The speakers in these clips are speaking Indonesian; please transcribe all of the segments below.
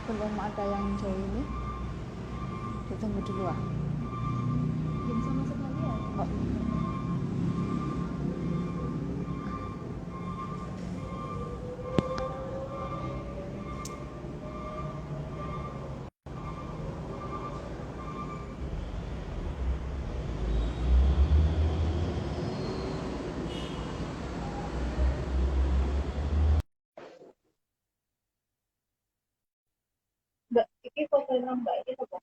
Belum ada yang join nih. Ditunggu dulu ah. Belum sama sekali ya. Oh, Mbak, ini foto Mbak ini apa?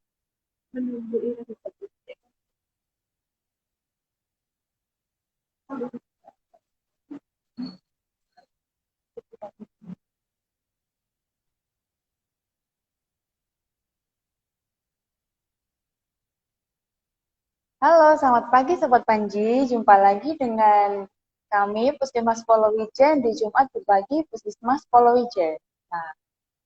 Menunggu ini. halo, selamat pagi Sobat Panji. Jumpa lagi dengan kami Puskesmas Polowijen di Jumat berbagi Puskesmas Polowijen. Nah,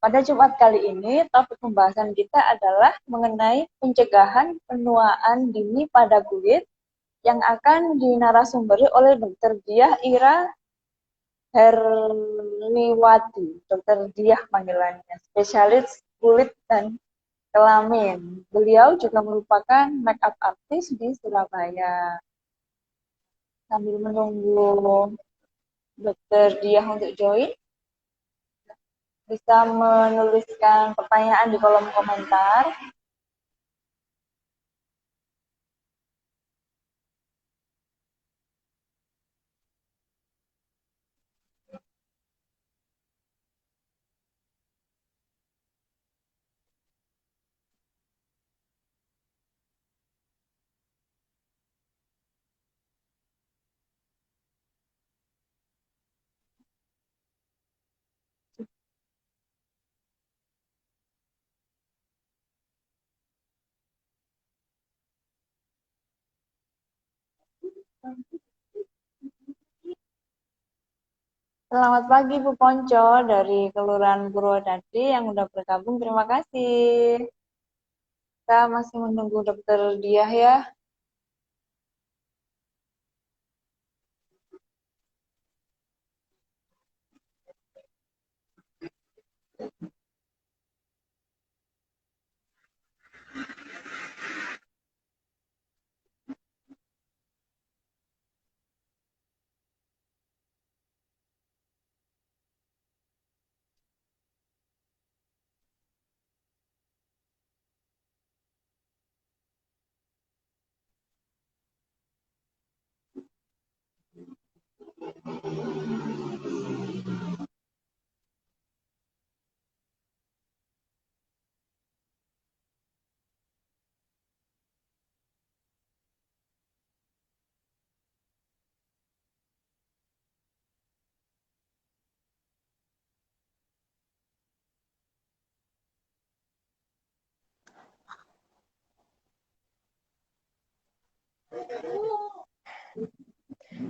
pada Jumat kali ini topik pembahasan kita adalah mengenai pencegahan penuaan dini pada kulit yang akan dinarasumberkan oleh Dr. Diah Ira Herliwati, Dokter Diah panggilannya, spesialis kulit dan kelamin. Beliau juga merupakan make up artist di Surabaya. Sambil menunggu Dokter Diah untuk join, bisa menuliskan pertanyaan di kolom komentar. Selamat pagi Bu Ponco dari Kelurahan Purwodadi yang udah bergabung. Terima kasih. Kita masih menunggu Dokter Diah ya.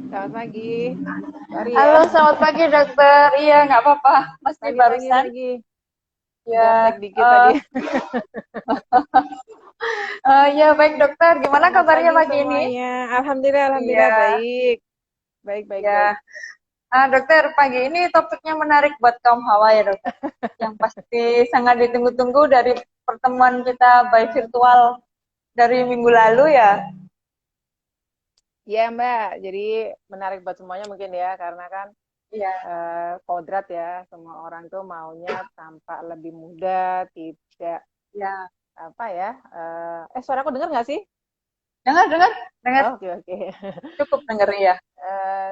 Selamat pagi. Sorry ya. Halo, selamat pagi dokter. Iya, nggak apa-apa. Masih Pagi, pagi, barusan. pagi. Ya, Gaptek dikit tadi. ya baik dokter. Gimana Selamat kabarnya pagi pagi ini? semuanya. Alhamdulillah, Iya, alhamdulillah baik. Baik, baik, baik. ya. Dokter, pagi ini topiknya menarik buat kaum hawa ya dokter. Yang pasti sangat ditunggu-tunggu dari pertemuan kita by virtual dari minggu lalu ya. Iya, Mbak. Jadi menarik buat semuanya mungkin ya, karena kan Iya, kodrat ya, semua orang tuh maunya tampak lebih muda, tidak ya. apa ya. Suaraku dengar nggak sih? Dengar, dengar, dengar. Oh, oke, oke. Cukup dengar ya.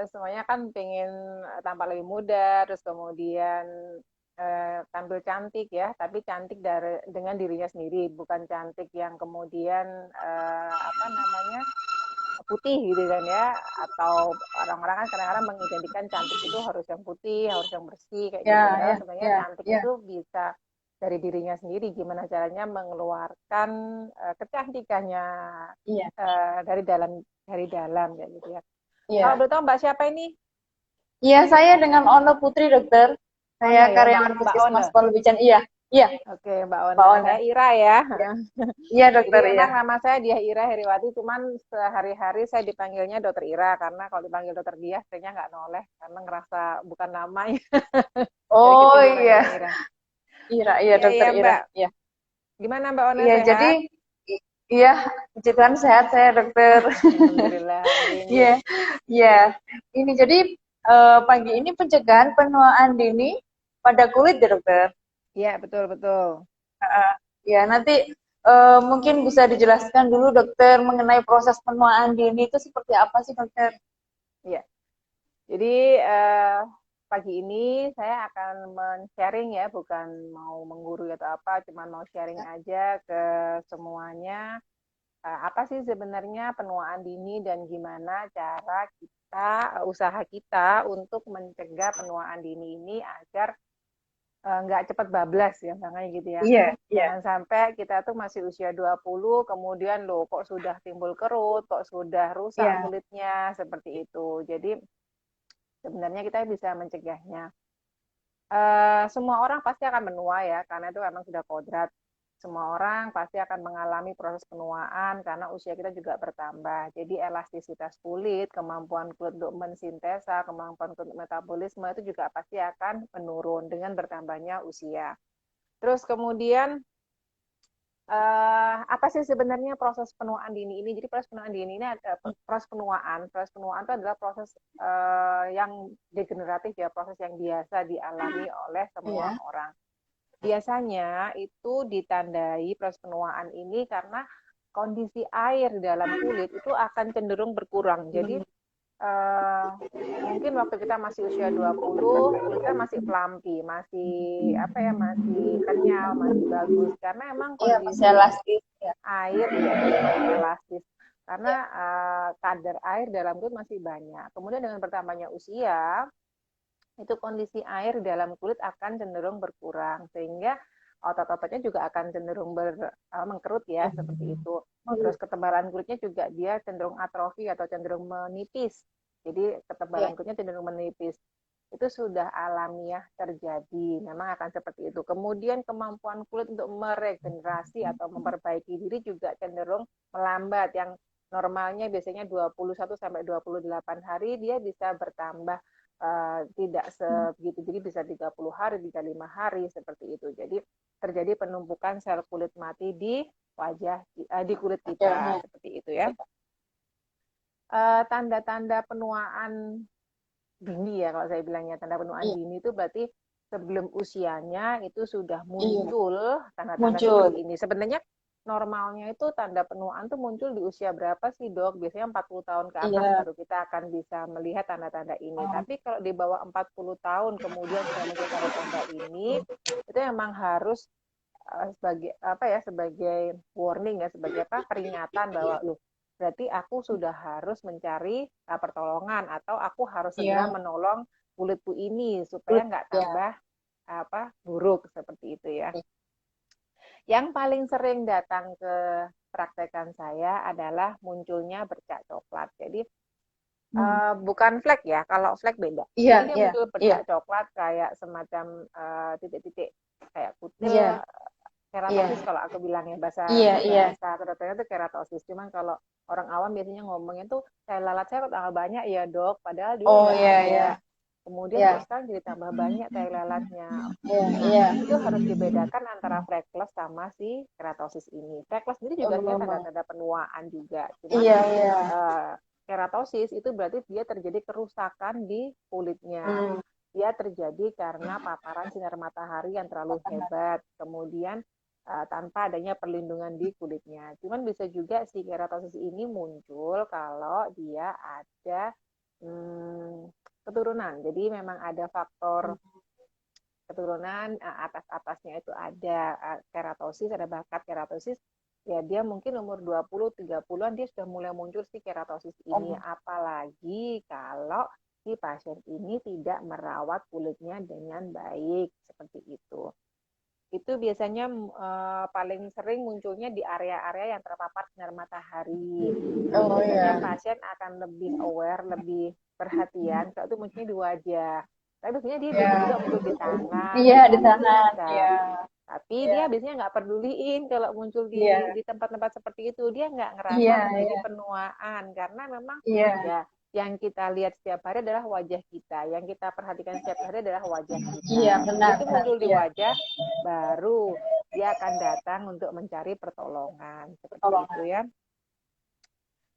Semuanya kan pengen tampak lebih muda, terus kemudian tampil cantik ya, tapi cantik dengan dirinya sendiri, bukan cantik yang kemudian apa namanya putih gitu kan ya, atau orang-orang kan kadang-kadang mengidentikan cantik itu harus yang putih, harus yang bersih kayak gitu. Ya, Padahal ya, sebenarnya ya, cantik ya. itu bisa dari dirinya sendiri, gimana caranya mengeluarkan kecantikannya Iya, dari dalam kayak gitu ya. Kalau iya. boleh tahu Mbak siapa ini? Iya, saya dengan Ono Putri, dokter. Saya Ono ya, Mbak karyawan Mbak Puskesmas Ono. Polubican. Iya, iya, Oke, Mbak Mbak Ono. Ono. Saya Ira ya. Iya, iya Jadi dokter, iya. memang nama saya Diah Ira Heriwati, cuman sehari-hari saya dipanggilnya Dokter Ira karena kalau dipanggil Dokter Diah kayaknya nggak noleh karena ngerasa bukan namanya. Dari Oh kecil iya, dipanggilnya Ira. Ira, iya Iya, iya dokter Ira, Mbak. iya. Gimana Mbak Ona, Iya, jadi sehat? iya, puji Tuhan sehat saya dokter. Alhamdulillah, Iya, nggih. iya. Ini jadi pagi ini pencegahan penuaan dini pada kulit ya dokter. Iya, betul betul. Ya, nanti mungkin bisa dijelaskan dulu dokter mengenai proses penuaan dini itu seperti apa sih dokter? Iya. Jadi pagi ini saya akan men-sharing ya, bukan mau menggurui atau apa, cuman mau sharing aja ke semuanya. Apa sih sebenarnya penuaan dini dan gimana cara kita, usaha kita untuk mencegah penuaan dini ini agar nggak cepat bablas ya, makanya gitu ya. Iya, iya, Jangan sampai kita tuh masih usia 20, kemudian loh kok sudah timbul kerut, kok sudah rusak iya, kulitnya, seperti itu. Jadi sebenarnya kita bisa mencegahnya. Semua orang pasti akan menua ya, karena itu memang sudah kodrat. Semua orang pasti akan mengalami proses penuaan karena usia kita juga bertambah. Jadi elastisitas kulit, kemampuan kulit untuk mensintesa, kemampuan kulit untuk metabolisme itu juga pasti akan menurun dengan bertambahnya usia. Terus kemudian apa sih sebenarnya proses penuaan dini ini? Jadi proses penuaan dini ini proses penuaan. Proses penuaan itu adalah proses yang degeneratif ya, proses yang biasa dialami oleh semua iya. orang. Biasanya itu ditandai proses penuaan ini karena kondisi air dalam kulit itu akan cenderung berkurang. Jadi mungkin waktu kita masih usia 20, kulit kita masih pelampi, masih apa ya, masih kenyal, masih bagus karena emang Iya, masih kondisi elastis ya. air ya betul masih elastis karena Iya, kadar air dalam kulit masih banyak. Kemudian dengan bertambahnya usia, itu kondisi air dalam kulit akan cenderung berkurang sehingga otot-ototnya juga akan cenderung mengkerut ya seperti itu. Terus ketebalan kulitnya juga dia cenderung atrofi atau cenderung menipis. Jadi ketebalan iya. kulitnya cenderung menipis. Itu sudah alamiah terjadi. Memang akan seperti itu. Kemudian kemampuan kulit untuk meregenerasi atau memperbaiki diri juga cenderung melambat. Yang normalnya biasanya 21 sampai 28 hari dia bisa bertambah tidak sebegitu, jadi bisa 30 hari, bisa 5 hari seperti itu. Jadi terjadi penumpukan sel kulit mati di wajah, di kulit kita Iya, seperti itu ya. Tanda-tanda penuaan dini ya kalau saya bilangnya, tanda penuaan iya, dini itu berarti sebelum usianya itu sudah iya. muncul tanda-tanda Muncul. seperti ini. Sebenarnya normalnya itu tanda penuaan tuh muncul di usia berapa sih dok? Biasanya 40 tahun ke atas Iya. baru kita akan bisa melihat tanda-tanda ini. Oh, Tapi kalau di bawah 40 tahun kemudian sudah muncul tanda-tanda ini, itu memang harus sebagai apa ya, sebagai warning ya, sebagai apa, peringatan bahwa loh berarti aku sudah harus mencari pertolongan atau aku harus segera iya. menolong kulitku ini supaya Good. nggak Ya. tambah apa buruk seperti itu ya. Yang paling sering datang ke praktekan saya adalah munculnya bercak coklat. Jadi bukan flek ya, kalau flek beda. Iya, Jadi dia iya, muncul iya, bercak coklat kayak semacam titik-titik kayak kutil, iya, iya, keratosis kalau aku bilang ya, bahasa iya, iya. bahasa kedokterannya itu keratosis. Cuman kalau orang awam biasanya ngomongnya tuh sel lalat saya kok tambah banyak ya dok, padahal dulu Oh, nggak iya, ada. iya, Kemudian iya, kok sekarang jadi tambah banyak tai lalatnya. iya, Nah, iya. itu harus dibedakan antara freckles sama si keratosis ini. Freckles sendiri juga sebenarnya Oh, tanda-tanda penuaan juga. Cuman iya, iya. keratosis itu berarti dia terjadi kerusakan di kulitnya. Hmm, Dia terjadi karena paparan sinar matahari yang terlalu hebat. Kemudian tanpa adanya perlindungan di kulitnya. Cuman bisa juga si keratosis ini muncul kalau dia ada keturunan. Jadi memang ada faktor keturunan, atas-atasnya itu ada keratosis, ada bakat keratosis, ya dia mungkin umur 20 30-an dia sudah mulai muncul si keratosis ini. oh, Apalagi kalau si pasien ini tidak merawat kulitnya dengan baik seperti itu. Itu biasanya paling sering munculnya di area-area yang terpapar sinar matahari. Jadi oh, biasanya iya. pasien akan lebih aware, lebih perhatian kalau itu munculnya di wajah. Tapi biasanya dia bisa juga Iya, muncul di tangan, iya, di di kaki itu tangan. bisa. Iya, Tapi iya, dia biasanya nggak peduliin kalau muncul iya, di tempat-tempat seperti itu. Dia nggak ngerasa iya, terjadi iya, penuaan karena memang iya, ya yang kita lihat setiap hari adalah wajah kita, yang kita perhatikan setiap hari adalah wajah kita. Iya, benar, Begitu benar. muncul di Iya, wajah, baru dia akan datang untuk mencari pertolongan, seperti itu pertolongan. ya.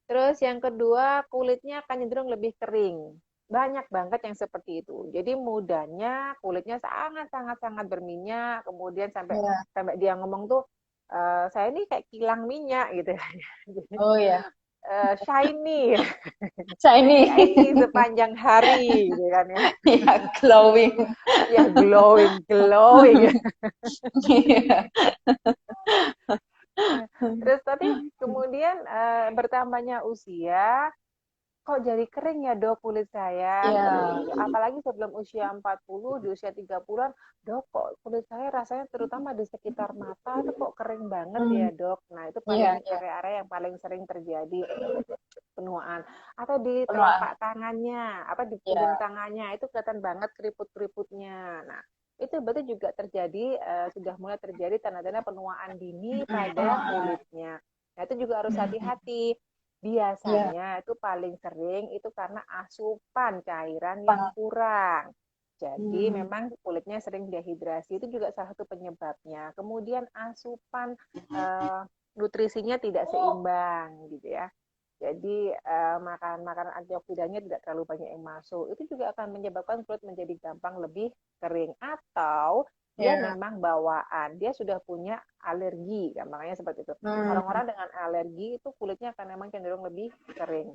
Terus yang kedua, kulitnya akan cenderung lebih kering. Banyak banget yang seperti itu. Jadi mudanya kulitnya sangat berminyak, kemudian sampai Iya. sampai dia ngomong tuh, saya ini kayak kilang minyak gitu. Oh ya, Shiny, shiny. shiny sepanjang hari gitu kan ya. Ya, glowing. Ya glowing, glowing. Iya. Terus tapi kemudian bertambahnya usia, kok jadi kering ya dok kulit saya, Iya. seperti itu. Apalagi sebelum usia 40, di usia 30-an, dok kok kulit saya rasanya terutama di sekitar mata itu kok kering banget ya Hmm. dok. Nah itu Iya, paling iya. area-area yang paling sering terjadi penuaan. Atau di Penuaan. telapak tangannya, apa di punggung Iya. tangannya, itu kelihatan banget keriput-keriputnya. Nah itu berarti juga terjadi, sudah mulai terjadi tanda-tanda penuaan dini pada kulitnya. Nah itu juga harus hati-hati. Iya. Biasanya itu paling sering itu karena asupan cairan yang Pak. kurang. Jadi Hmm. memang kulitnya sering dehidrasi, itu juga salah satu penyebabnya. Kemudian asupan nutrisinya tidak seimbang gitu ya. Jadi makanan antioksidannya tidak terlalu banyak yang masuk. Itu juga akan menyebabkan kulit menjadi gampang lebih kering. Atau dia Iya. memang bawaan, dia sudah punya alergi, gampangnya seperti itu. Hmm. Orang-orang dengan alergi itu kulitnya akan memang cenderung lebih kering.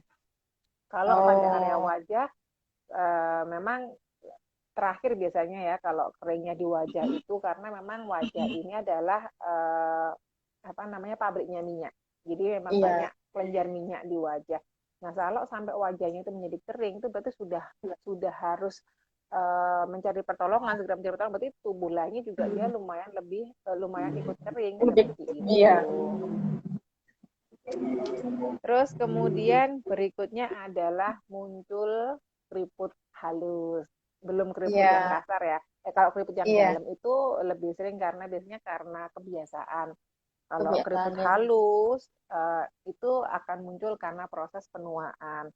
Kalau pada area Oh. wajah, memang terakhir biasanya ya kalau keringnya di wajah itu karena memang wajah ini adalah apa namanya pabriknya minyak. Jadi memang Iya. banyak kelenjar minyak di wajah. Nah, kalau sampai wajahnya itu menjadi kering itu berarti sudah harus mencari pertolongan, segera mencari pertolongan, berarti tubuh lainnya juga dia Hmm. lumayan ikut kering Lebih. seperti Iya. itu. Terus kemudian berikutnya adalah muncul keriput halus. Belum keriput yang Iya. kasar ya. Kalau keriput yang Iya. dalam itu lebih sering karena biasanya karena kebiasaan. Kalau keriput Kebiasaan ya. halus itu akan muncul karena proses penuaan.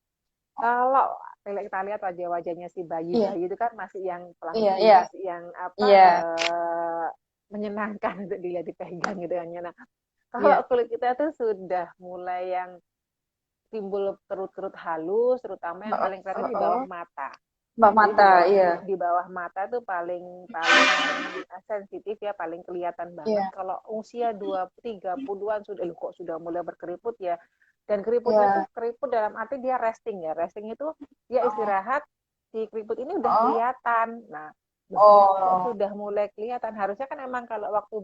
Kalau kita lihat wajah-wajahnya si Iya. bayi-bayi itu kan masih yang Iya. plastik, Iya. masih yang apa Iya. menyenangkan untuk dilihat dipegang gitu kan. Nah, kalau Iya. kulit kita tuh sudah mulai yang timbul kerut-kerut halus, terutama yang paling kelihatan di bawah Oh, mata. Mbak Jadi Mata, iya. di bawah mata tuh paling paling sensitif ya, paling kelihatan banget. Iya. Kalau usia 30-an sudah kok sudah mulai berkeriput ya. Dan keriputnya tuh Iya. keriput dalam arti dia resting ya. Resting itu dia Oh. istirahat, si keriput ini udah Oh. kelihatan. Nah, kok Oh. sudah mulai kelihatan. Harusnya kan emang kalau waktu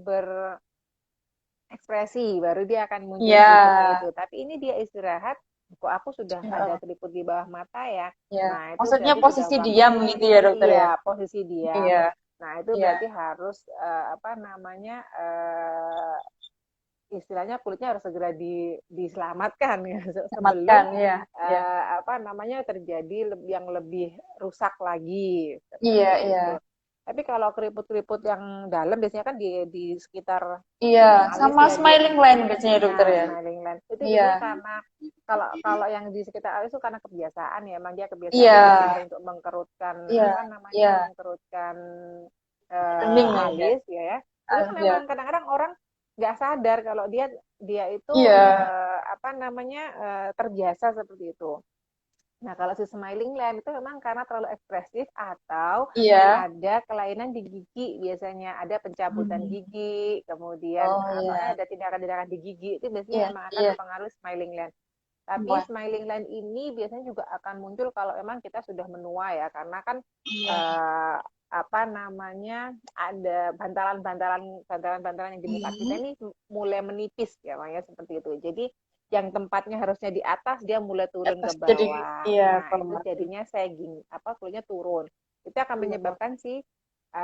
berekspresi baru dia akan muncul Iya. keriputnya itu. Tapi ini dia istirahat, kok aku sudah ada Iya. keriput di bawah mata ya. Iya. Nah, itu Maksudnya berarti sudah posisi diam waktu, gitu ya, dokter ya? iya, posisi diam. Iya. Nah, itu Iya. berarti harus apa namanya istilahnya kulitnya harus segera diselamatkan ya Selamatkan, sebelum iya. Iya. apa namanya terjadi yang lebih rusak lagi Iya, seperti iya. itu. Tapi kalau keriput-keriput yang dalam biasanya kan di sekitar Iya, alis sama ya smiling line biasanya, dokter nah ya? smiling lens itu Iya. biasanya karena kalau kalau yang di sekitar alis itu karena kebiasaan ya, emang dia kebiasaan Iya. untuk mengkerutkan Iya. apa namanya Iya. mengkerutkan Kening ya. alis ya. Itu kan Iya. memang kadang-kadang orang nggak sadar kalau dia itu Iya. apa namanya terbiasa seperti itu. Nah, kalau si smiling line itu memang karena terlalu ekspresif atau Iya. ada kelainan di gigi biasanya, ada pencabutan Hmm. gigi, kemudian Oh pokoknya iya. ada tindakan-tindakan di gigi itu biasanya Iya. memang akan Iya. mempengaruhi smiling line. Tapi Semua. smiling line ini biasanya juga akan muncul kalau memang kita sudah menua ya, karena kan Iya. eh, apa namanya ada bantalan-bantalan yang di muka kita ini mulai menipis ya, makanya seperti itu. Jadi yang tempatnya harusnya di atas dia mulai turun ke Atas jadi bawah. iya Nah, itu bawah. jadinya sagging, apa kulitnya turun. Itu akan Iya. menyebabkan si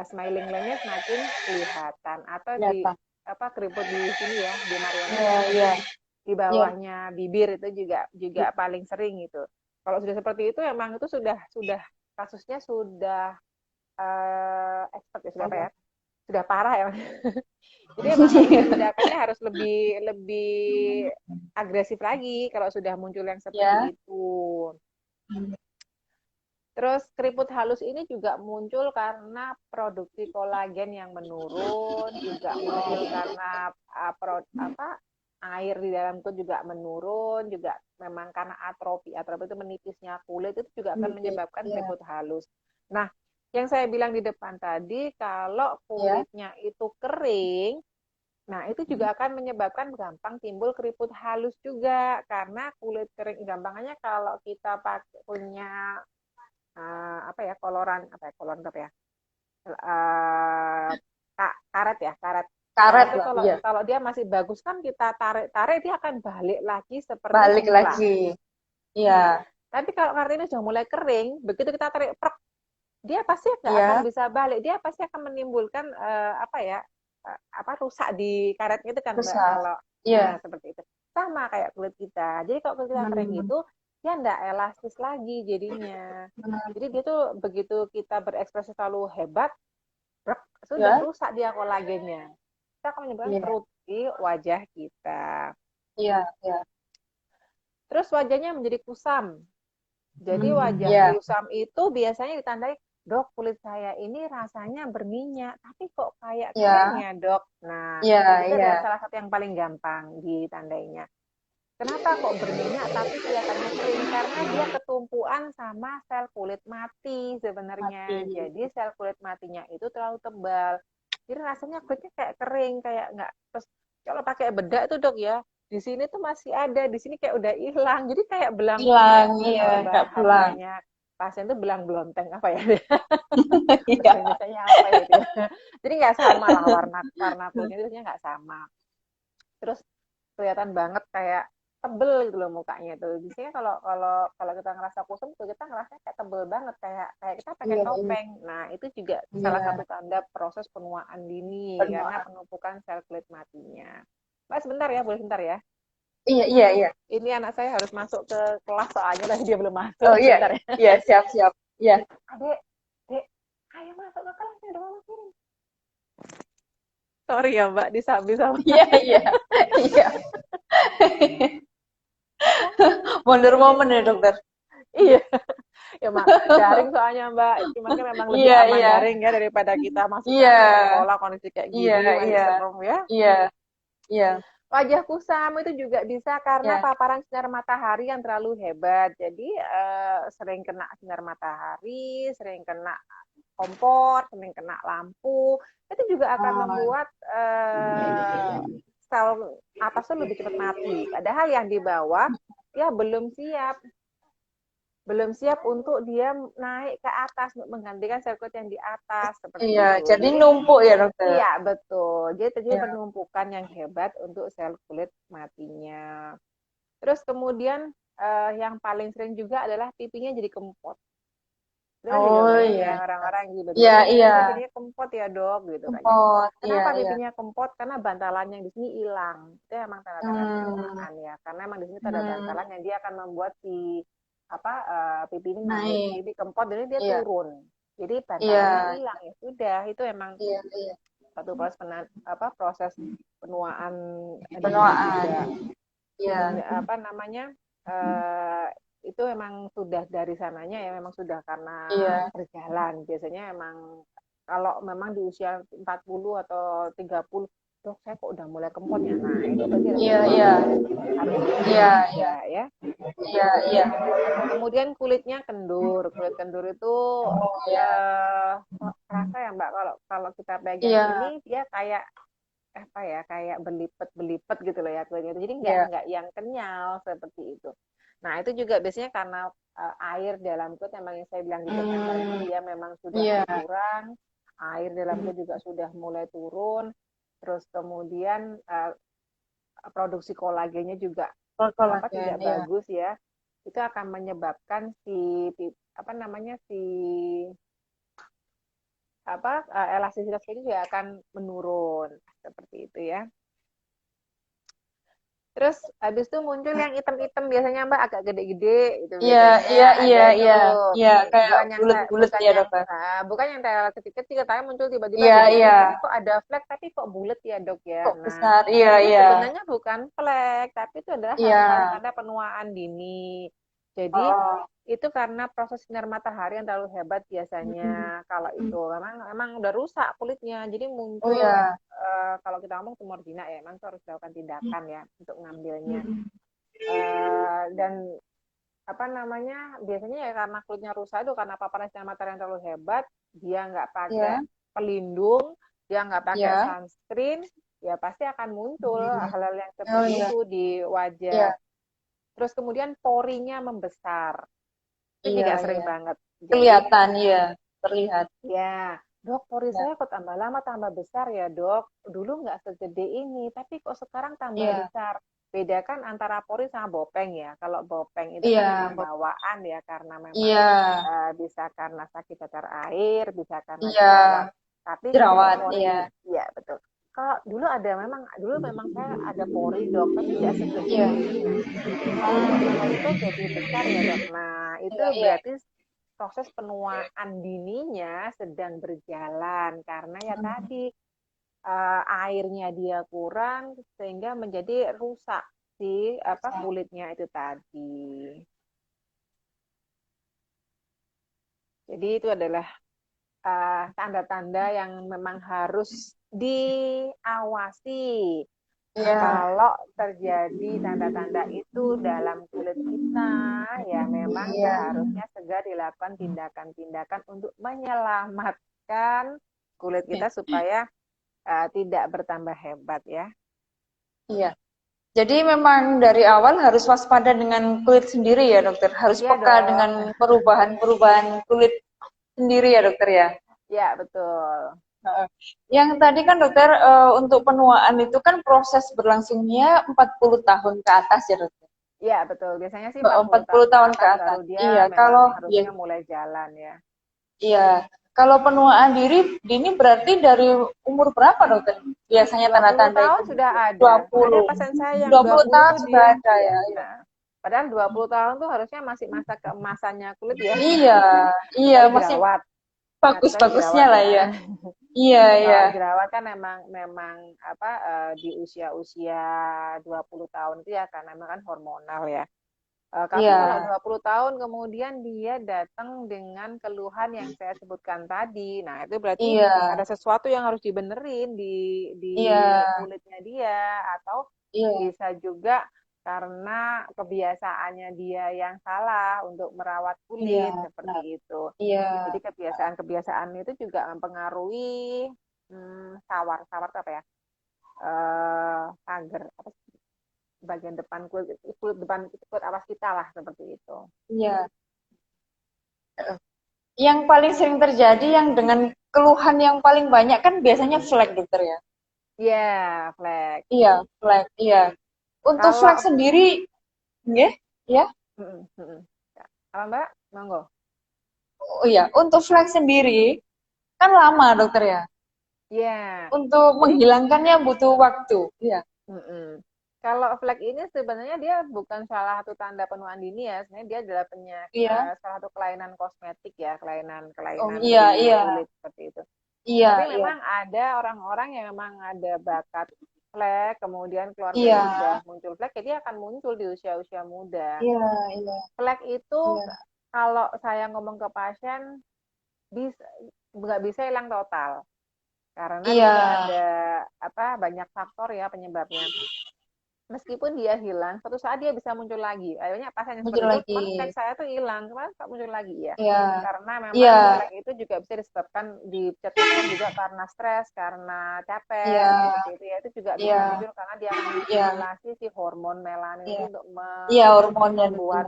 smiling line-nya semakin kelihatan atau di Kelihatan. apa keriput di sini ya, di Iya. marionetnya Iya. di Iya. bawahnya bibir itu juga paling sering itu. Kalau sudah seperti itu emang itu sudah kasusnya sudah expert ya, sudah apa ya? Sudah parah ya. Jadi emang harus tindakannya harus lebih lebih agresif lagi kalau sudah muncul yang Ya. seperti itu. Terus keriput halus ini juga muncul karena produksi kolagen yang menurun, juga muncul karena air di dalam kulit juga menurun, juga memang karena atrofi. Atrofi itu menipisnya kulit itu juga akan menyebabkan keriput halus. Nah, yang saya bilang di depan tadi, kalau kulitnya itu kering, nah itu juga akan menyebabkan gampang timbul keriput halus juga, karena kulit kering. Gampangannya kalau kita punya koloran karet ya, karet itu kalau dia masih bagus kan kita tarik dia akan balik lagi seperti semula. Lagi. Iya. Tapi kalau karet ini sudah mulai kering, begitu kita tarik dia pasti nggak akan bisa balik, dia pasti akan menimbulkan rusak di karet itu kan, Mbak, kalau seperti itu. Sama kayak kulit kita. Jadi kalau kulit kita kering gitu, dia nggak elastis lagi jadinya. Jadi dia tuh begitu kita berekspresi terlalu hebat, sudah rusak dia kolagennya. Kita akan menyebabkan erupsi wajah kita. Terus wajahnya menjadi kusam. Jadi wajah kusam itu biasanya ditandai, dok, kulit saya ini rasanya berminyak, tapi kok kayak kering ya, dok. Nah, itu adalah salah satu yang paling gampang ditandainya. Kenapa kok berminyak tapi kelihatannya kering? Karena dia ketumpuan sama sel kulit mati sebenarnya. Jadi sel kulit matinya itu terlalu tebal. Jadi rasanya kulitnya kayak kering, kayak nggak. Terus kalau pakai bedak itu, dok ya, di sini tuh masih ada, di sini kayak udah hilang. Jadi kayak belang. Hilang, iya, kayak belang. Pasien tuh belang belonteng apa ya? Biasanya apa ya? Jadi nggak sama lah warna kulitnya itu nggak sama. Terus kelihatan banget kayak tebel gitu loh mukanya tuh. Biasanya kalau kita ngerasa kusam tuh kita ngerasa kayak tebel banget, kayak kita pakai topeng. Nah, itu juga salah satu tanda proses penuaan dini karena penumpukan sel kulit matinya. Mbak, sebentar ya, boleh sebentar ya? Iya. Ini anak saya harus masuk ke kelas soalnya tadi dia belum masuk. Oh iya, sebentar ya. Iya, siap. Iya. Adek, ayo masuk ke kelas nih, udah mama kirim. Sorry ya, Mbak, disambi sama. Iya. Mundur momen ya, dokter. Iya. Ya, Mak, daring soalnya, Mbak. Cuman kan memang lebih aman daring ya daripada kita masuk ke sekolah kondisi kayak gini, masih serem ya. Iya. Wajah kusam itu juga bisa karena paparan sinar matahari yang terlalu hebat. Jadi sering kena sinar matahari, sering kena kompor, sering kena lampu. Itu juga akan membuat sel atasnya lebih cepat mati. Padahal yang di bawah ya belum siap untuk dia naik ke atas untuk menggantikan sel kulit yang di atas seperti itu. Jadi numpuk ya, dokter. Iya, betul. Jadi terjadi penumpukan yang hebat untuk sel kulit matinya. Terus kemudian yang paling sering juga adalah pipinya jadi kempot. Orang-orang gitu. Pipinya kempot ya, dok, gitu kan. Kenapa pipinya kempot? Karena bantalan yang di sini hilang. Itu emang tanda-tanda penuaan ya. Karena emang di sini ada bantalan yang dia akan membuat si pipi ini naik, pipi kempot, jadi dia turun. Jadi bantalannya hilang, ya sudah, itu emang satu proses penuaan. Itu memang sudah dari sananya ya, memang sudah karena berjalan. Biasanya emang kalau memang di usia 40 atau 30, dok, saya kok udah mulai kempot ya. Nah, itu berarti ya. Kemudian kulitnya kendur. Kulit kendur itu rasa ya, Mbak, kalau kita pegang ini dia kayak kayak belipet gitu loh ya kulitnya. Jadi nggak yang kenyal seperti itu. Nah, itu juga biasanya karena air dalam kulit memang yang saya bilang di depan tadi, dia memang sudah berkurang, air dalam kulit juga sudah mulai turun, terus kemudian produksi kolagennya juga tidak bagus ya. Itu akan menyebabkan elastisitas kulit juga akan menurun seperti itu ya. Terus habis itu muncul yang hitam-hitam, biasanya, Mbak, agak gede-gede gitu. Iya, kayak bulat-bulat ya, dokter. Bukan yang kayak kecil-kecil, tapi muncul tiba-tiba tapi kok ada flek, tapi kok bulat ya, dok ya. Kok besar, iya. Sebenarnya bukan flek, tapi itu adalah tanda penuaan dini. Jadi Oh. itu karena proses sinar matahari yang terlalu hebat biasanya. Kalau itu memang udah rusak kulitnya, jadi Oh muncul ya. kalau kita ngomong tumor jinak ya, memang harus dilakukan tindakan ya untuk ngambilnya. Mm-mm. Dan apa namanya, biasanya ya karena kulitnya rusak itu karena paparan sinar matahari yang terlalu hebat, dia nggak pakai Ya, pelindung, dia nggak pakai ya. sunscreen, ya pasti akan muncul hal-hal yang Oh seperti iya, itu di wajah. iya, Terus kemudian porinya membesar. Itu iya, juga sering iya. banget. Jadi, Kelihatan, iya, terlihat. ya, dok, pori Ya, saya kok tambah lama tambah besar ya, dok. Dulu nggak segede ini, tapi kok sekarang tambah iya, besar. Bedakan antara pori sama bopeng ya. Kalau bopeng itu kan memang iya, bawaan ya, karena memang iya, bisa karena sakit cacar air, bisa karena iya, jerawat. Tapi kalau jerawat, iya. pori, ya betul. Kalau dulu memang saya ada pori dok, tapi nggak segede Iya. ini. Nah, kok tiba-tiba jadi besar ya dok? Nah, itu Iya, iya. berarti proses penuaan dininya sedang berjalan karena ya Hmm. tadi airnya dia kurang sehingga menjadi rusak si apa kulitnya itu tadi. Jadi itu adalah tanda-tanda yang memang harus diawasi. Iya. Kalau terjadi tanda-tanda itu dalam kulit kita, ya memang Iya. seharusnya segera dilakukan tindakan-tindakan untuk menyelamatkan kulit kita supaya tidak bertambah hebat ya. Iya. Jadi memang dari awal harus waspada dengan kulit sendiri ya, dokter. Harus Iya peka dong. dengan perubahan-perubahan kulit sendiri ya, dokter ya. Ya, betul. Heeh. Yang tadi kan dokter untuk penuaan itu kan proses berlangsungnya 40 tahun ke atas ya, dokter. Iya, betul. Biasanya sih 40 40 tahun ke tahun ke atas baru atas. dia Iya, memang kalau ya, harusnya mulai jalan ya. iya. Kalau penuaan dini berarti dari umur berapa, dokter? Biasanya 20 tanda-tanda itu tahun sudah muncul. ada. Ada 20. pasien saya yang 20 20 tahun tuh sudah dia, ada iya. ya. Iya. Nah, padahal 20 tahun tuh harusnya masih masa keemasannya kulit ya. Iya, iya Kecuali masih jerawat. Nah, kecuali bagus-bagusnya jerawat lah ya. ya. Iya, iya. Kalau jerawat kan memang apa di usia-usia 20 tahun itu ya karena memang kan hormonal ya. Tapi kalau Iya. 20 tahun kemudian dia datang dengan keluhan yang saya sebutkan tadi. Nah, itu berarti Iya. ada sesuatu yang harus dibenerin di Iya. kulitnya dia atau Iya. bisa juga karena kebiasaannya dia yang salah untuk merawat Iya. kulit Nah, seperti itu. iya. Jadi kebiasaan-kebiasaan itu juga mempengaruhi sawar itu apa ya? Pagar apa sih? Bagian depan kulit depan kulit atas kita lah seperti itu. Iya. Yang paling sering terjadi yang dengan keluhan yang paling banyak kan biasanya flek, dokter ya. Ya, flek. Iya, flek. Iya. Untuk flek Kalau sendiri, ya, ya. apa Mbak? Monggo. Oh iya, untuk flek sendiri kan lama, dokter ya. Ya, Untuk jadi menghilangkannya butuh waktu. Iya. mm-mm. Kalau flek ini sebenarnya dia bukan salah satu tanda penuaan dini ya. Sebenarnya dia adalah Iya. salah satu kelainan kosmetik ya, Oh kelainan iya, di iya. kulit seperti itu. Iya, Tapi iya. memang ada orang-orang yang memang ada bakat flek, kemudian keluarganya Iya. sudah muncul flek, jadi akan muncul di usia-usia muda. Iya, iya. Flek itu Iya. kalau saya ngomong ke pasien bisa nggak bisa hilang total karena Iya. dia ada apa banyak faktor ya penyebabnya. Meskipun dia hilang, suatu saat dia bisa muncul lagi. Akhirnya pasien yang Muncul seperti itu, lagi. kemarin flek saya tuh hilang, kemarin kok muncul lagi ya. Iya. Karena Iya. memang flek itu juga bisa disebabkan dicetuskan juga karena stres, karena capek, Iya. seperti itu ya. Itu juga bisa Iya. muncul karena dia akan Iya. menstimulasi si hormon melanin Iya. itu untuk Iya, hormonnya dokter.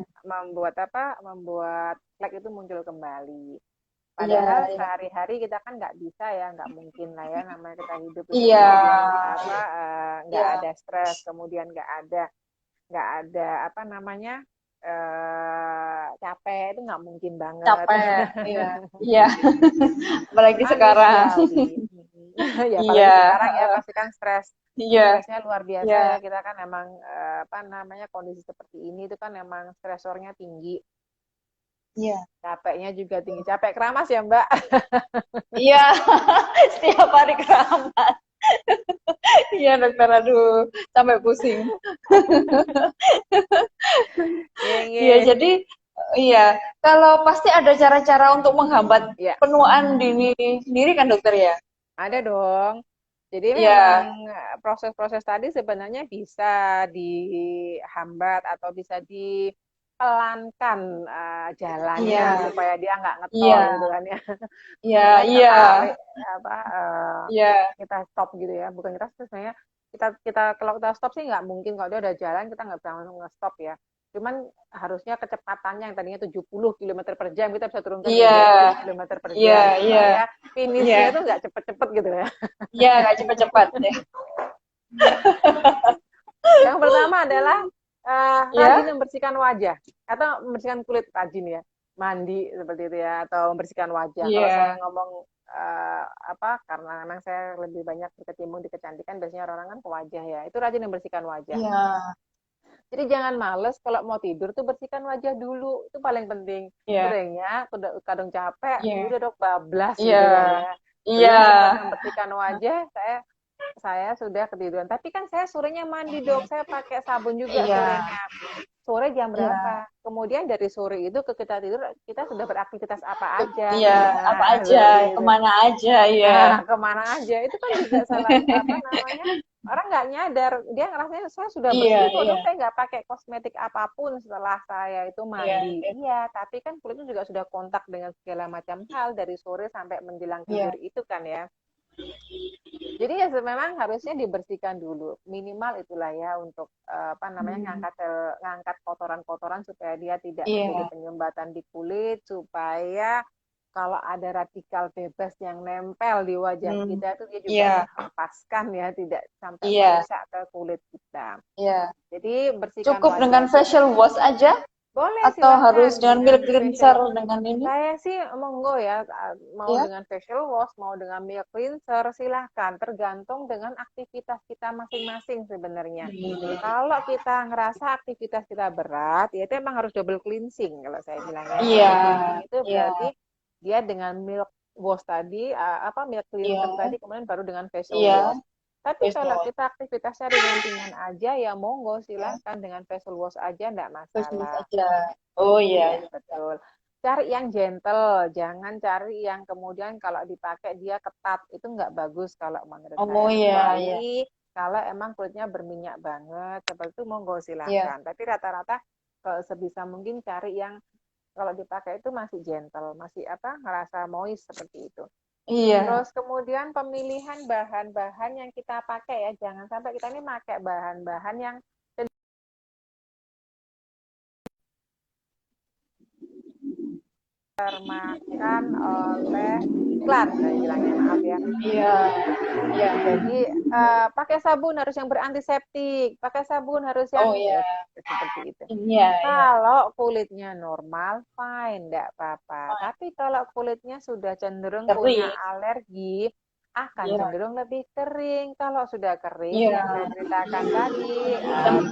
membuat flek itu muncul kembali. Iya, Padahal iya. sehari-hari kita kan nggak bisa ya, nggak mungkin lah ya namanya kita hidup itu Iya. kemudian apa nggak Iya. ada stres, kemudian nggak ada apa namanya capek itu nggak mungkin banget. Capek. Iya. Iya. Apalagi sekarang. Manusiawi. Ya apalagi Iya. sekarang ya pasti kan Iya. stresnya luar biasa Iya. ya kita kan emang apa namanya kondisi seperti ini itu kan emang stresornya tinggi. Iya. Capeknya juga tinggi. Capek keramas ya Mbak. Iya. Setiap hari keramas. Iya, dokter. Aduh, sampai pusing. Iya, Nge-nge. jadi Iya, kalau pasti ada cara-cara untuk menghambat Ya, penuaan dini sendiri kan dokter ya? ada dong. Jadi memang Iya, proses-proses tadi sebenarnya bisa dihambat atau bisa dipelankan jalannya iya, supaya dia nggak ngetol iya, gitu kan ya. iya, Misalnya kita iya, tarik apa iya, kita stop gitu ya, bukan kita sebenarnya kita kita kalau kita stop sih nggak mungkin kalau dia udah jalan kita nggak bisa langsung nge-stop ya. Cuman harusnya kecepatannya yang tadinya 70 km per jam kita bisa turunkan iya, jadi 20 km per iya, jam iya, supaya iya, finishnya tuh nggak cepet-cepet gitu ya. iya, nggak cepat-cepat ya. Yang pertama adalah rajin Ya, membersihkan wajah atau membersihkan kulit, rajin ya, mandi seperti itu ya, atau membersihkan wajah. Kalau saya iya, ngomong apa, karena memang saya lebih banyak berkecimpung di kecantikan, biasanya orang-orang kan ke wajah ya, itu rajin membersihkan wajah. iya, Jadi jangan males kalau mau tidur tuh bersihkan wajah dulu, itu paling penting. iya, Seringnya kadang capek, ya iya, udah dok bablas iya, gitu kan ya. iya, Belum sempat membersihkan wajah, saya sudah ketiduran. Tapi kan saya sorenya mandi dok, saya pakai sabun juga iya, sorenya. Sore jam iya, berapa? Kemudian dari sore itu ke kita tidur, kita sudah beraktivitas apa aja. iya, apa Nah, aja, seperti itu. kemana aja, iya, Nah, kemana aja. Itu kan juga salah, apa namanya, orang nggak nyadar. Dia ngerasanya, saya sudah iya, bersih kok iya, dok, saya nggak pakai kosmetik apapun setelah saya itu iya, mandi. iya, Iya, tapi kan kulitnya juga sudah kontak dengan segala macam hal dari sore sampai menjelang tidur iya, itu kan ya. Jadi ya memang harusnya dibersihkan dulu. Minimal itulah ya untuk apa namanya hmm, ngangkat kotoran-kotoran supaya dia tidak terjadi iya, penyumbatan di kulit, supaya kalau ada radikal bebas yang nempel di wajah hmm, kita itu dia juga iya, terhempaskan ya, tidak sampai iya, merusak ke kulit kita. iya. Jadi bersihkan Cukup dengan wajah facial wash aja boleh, atau harus silahkan dengan dengan milk cleanser facial. dengan ini? Saya sih monggo ya, mau Ya, dengan facial wash, mau dengan milk cleanser, silahkan. Tergantung dengan aktivitas kita masing-masing sebenarnya. hmm, Kalau kita ngerasa aktivitas kita berat, ya itu emang harus double cleansing kalau saya bilang ya. iya, Double cleansing itu iya, berarti dia dengan milk wash tadi, apa milk cleanser iya, tadi, kemudian baru dengan facial iya, wash. Tapi face kalau wash, kita aktivitasnya ringan-ringan aja, ya monggo ya, silahkan dengan facial wash aja, enggak face wash masalah. aja. Oh iya, Iya, iya. betul. Cari yang gentle, jangan cari yang kemudian kalau dipakai dia ketat. Itu nggak bagus kalau menurut Oh saya. iya, iya, Kecuali kalau emang kulitnya berminyak banget, seperti itu monggo iya, silahkan. Tapi rata-rata kalau sebisa mungkin cari yang kalau dipakai itu masih gentle, masih apa, ngerasa moist seperti itu. iya, Terus kemudian pemilihan bahan-bahan yang kita pakai ya, jangan sampai kita ini pakai bahan-bahan yang termakan oleh iklan, saya bilangnya maaf ya. iya, iya. Jadi pakai sabun harus yang berantiseptik, pakai sabun harus Oh yang iya, seperti itu. iya, iya. Kalau kulitnya normal, fine, enggak apa-apa. Tapi kalau kulitnya sudah cenderung punya Kering, alergi, akan iya, cenderung lebih kering. Kalau sudah kering, iya, yang saya ceritakan tadi,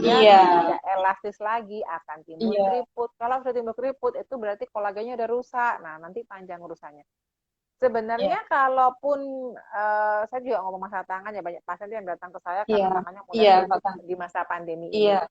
dia iya, tidak elastis lagi, akan timbul iya, keriput. Kalau sudah timbul keriput, itu berarti kolagennya udah rusak. Nah, nanti panjang urusannya. Sebenarnya iya, kalaupun saya juga ngomong masalah tangan ya, banyak pasien yang datang ke saya iya, karena tangannya mulai iya, keriput Kakak. di masa pandemi ini. Iya,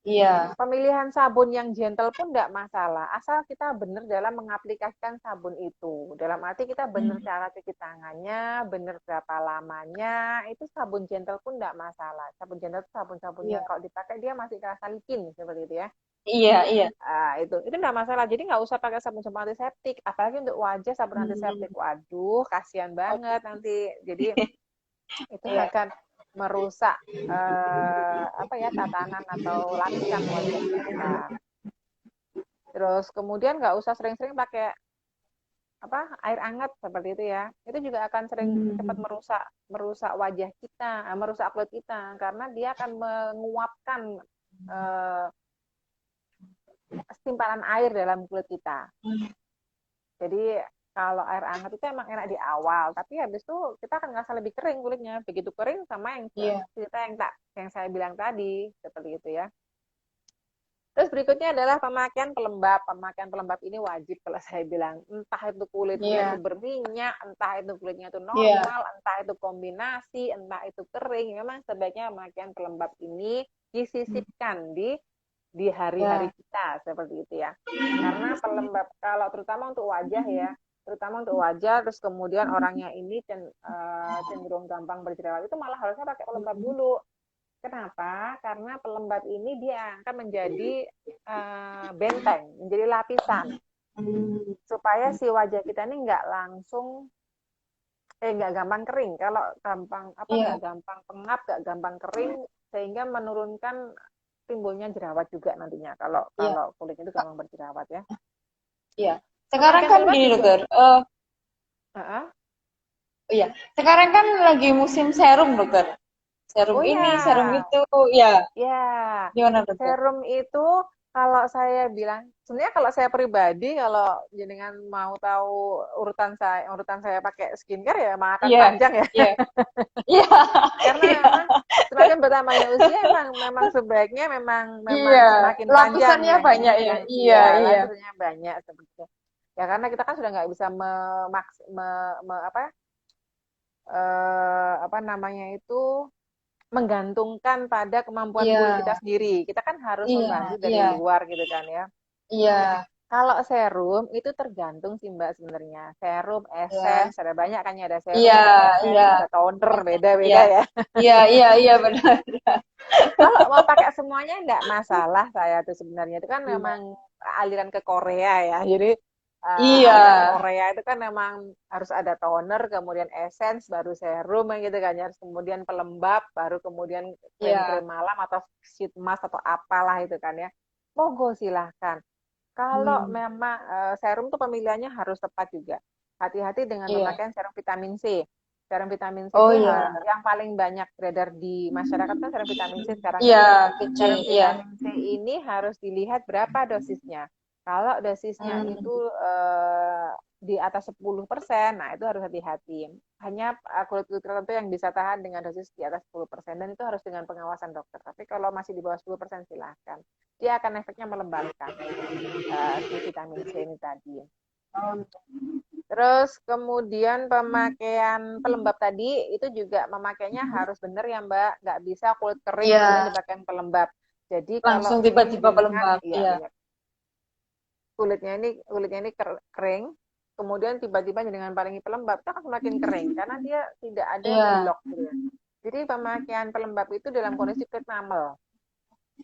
iya, Pemilihan sabun yang gentle pun tidak masalah, asal kita benar dalam mengaplikasikan sabun itu. Dalam arti kita benar hmm, cara cuci tangannya, benar berapa lamanya, itu sabun gentle pun tidak masalah. Sabun gentle itu sabun-sabun iya, yang kalau dipakai dia masih terasa licin seperti itu ya. iya, iya. Itu enggak masalah. Jadi nggak usah pakai sabun-sabun antiseptik, apalagi untuk wajah sabun Hmm, antiseptik. Waduh, kasihan banget oke. nanti. Jadi itu Iya, akan merusak apa ya, tatanan atau lapisan wajah kita. Terus kemudian nggak usah sering-sering pakai apa air hangat seperti itu ya. Itu juga akan sering cepat hmm, merusak merusak wajah kita, merusak kulit kita karena dia akan menguapkan eh, simpanan air dalam kulit kita. Jadi kalau air hangat itu emang enak di awal, tapi habis itu kita akan ngerasa lebih kering kulitnya. Begitu kering sama yang iya, cerita yang saya bilang tadi, seperti itu ya. Terus berikutnya adalah pemakaian pelembab. Pemakaian pelembab ini wajib kalau saya bilang. Entah itu kulitnya itu iya, berminyak, entah itu kulitnya itu iya, normal, entah itu kombinasi, entah itu kering. Memang sebaiknya pemakaian pelembab ini disisipkan di di hari-hari Ya. kita seperti itu ya. Karena pelembab kalau terutama untuk wajah ya, terutama untuk wajah terus kemudian orangnya ini cenderung gampang berjerawat itu malah harusnya pakai pelembab dulu. Kenapa? Karena pelembab ini dia akan menjadi benteng, menjadi lapisan Hmm. supaya si wajah kita ini nggak gampang kering. Kalau gampang apa nggak Iya. gampang pengap, nggak gampang kering, sehingga menurunkan timbulnya jerawat juga nantinya. Kalau Iya. kalau kulit itu gampang berjerawat ya. Iya. Sekarang Pemakaian kan pelembab gini juga. dokter. Iya. Sekarang kan lagi musim serum dokter. Serum Oh ini, serum ya, itu. Ya. ya, Gimana dokter? serum itu kalau saya bilang, sebenarnya kalau saya pribadi, kalau jenengan mau tahu urutan saya pakai skincare ya emang akan Iya. panjang ya. Iya. Iya. Karena Iya. memang semakin bertambahnya usia memang sebaiknya memang Iya. memang semakin panjang Lapisannya banyak ya. yang Iya, ya iya. lapisannya banyak seperti. Ya karena kita kan sudah nggak bisa apa namanya itu menggantungkan pada kemampuan kulit Iya. kita sendiri. Kita kan harus Iya. membantu dari Iya. luar gitu kan ya. Iya. Kalau serum itu tergantung sih Mbak sebenarnya. Serum, Iya. essence, ada banyak kan ya, ada serum, Iya. ada Iya. essence, ada toner, Iya. beda-beda ya. Iya. Iya. Iya benar. Kalau mau pakai semuanya enggak masalah saya tuh sebenarnya. Itu kan Iya. memang aliran ke Korea ya. Jadi Iya. aliran Korea itu kan memang harus ada toner, kemudian essence, baru serum gitu kan. Harus kemudian pelembab, baru kemudian Iya. krim-krim malam atau sheet mask atau apalah itu kan ya. Monggo silahkan. Kalau Hmm. memang serum tuh pemilihannya harus tepat juga. Hati-hati dengan Iya. pemakaian serum vitamin C. Serum vitamin C Oh itu iya. yang paling banyak beredar di masyarakat kan serum vitamin C sekarang Iya, ya. kecil. Serum Iya. vitamin C ini harus dilihat berapa dosisnya. Kalau dosisnya Hmm. itu di atas 10%, nah itu harus hati-hati. Hanya kulit-kulit tertentu yang bisa tahan dengan dosis di atas 10%, dan itu harus dengan pengawasan dokter. Tapi kalau masih di bawah 10% silahkan. Dia akan efeknya melembabkan si vitamin C ini tadi. Terus kemudian pemakaian pelembab tadi itu juga memakainya harus benar ya Mbak, nggak bisa kulit kering kemudian Iya, dipakai pelembab. Jadi kalau langsung tiba-tiba jenengan, pelembab. iya Iya. benar, kulitnya ini kering, kemudian tiba-tiba jenengan paringi pelembab, itu akan semakin kering karena dia tidak ada Iya. ngelok gitu ya. Jadi pemakaian pelembab itu dalam kondisi kulit normal.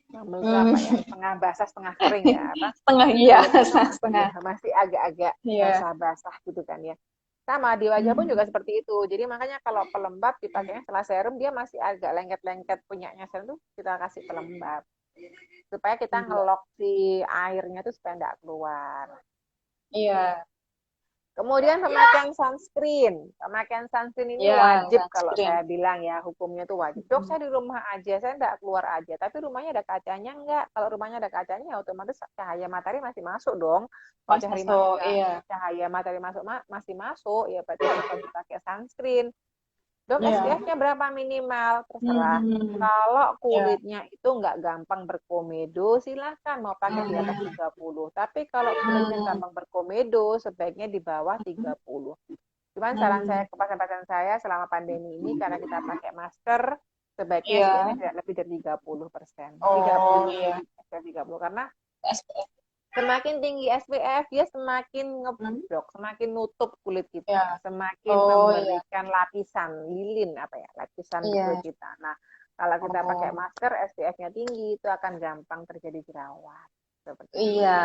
Normal itu Hmm. apa ya? Setengah basah, setengah kering ya, apa? Setengah iya, Kulitnya itu setengah. masih agak-agak Iya. basah-basah gitu kan ya. Sama di wajah pun Hmm. juga seperti itu. Jadi makanya kalau pelembab dipakainya setelah serum dia masih agak lengket-lengket punyanya serum tuh kita kasih pelembab supaya kita Iya. ngelok si airnya tuh supaya nggak keluar. Iya. Kemudian pemakaian sunscreen ini Iya, wajib kalau sunscreen. saya bilang ya, hukumnya itu wajib. Dok, Hmm. saya di rumah aja, saya nggak keluar aja. Tapi rumahnya ada kacanya nggak? Kalau rumahnya ada kacanya, ya otomatis cahaya matahari masih masuk dong. Kalau Mas masuk, iya. cahaya matahari masih masuk, ya berarti harus wajib pakai sunscreen. Dok, Iya. SPF-nya berapa minimal? Terserah. Hmm. Kalau Iya. kulitnya itu nggak gampang berkomedo, silahkan mau pakai di atas Hmm. 30. Tapi kalau kulitnya Hmm. gampang berkomedo, sebaiknya di bawah 30. Cuman saran saya Hmm. ke pasien-pasien saya selama pandemi ini, karena kita pakai masker, sebaiknya SPF-nya Iya. tidak lebih dari 30%. Oh 30, iya. SPF 30. Karena SPF. semakin tinggi SPF, dia semakin Hmm. ngeblok, semakin nutup kulit kita, Iya. semakin Oh iya. memberikan lapisan lilin apa ya, lapisan di kulit Iya. kita. Nah, kalau kita pakai Oh masker, SPF-nya tinggi, itu akan gampang terjadi jerawat. Seperti itu. iya.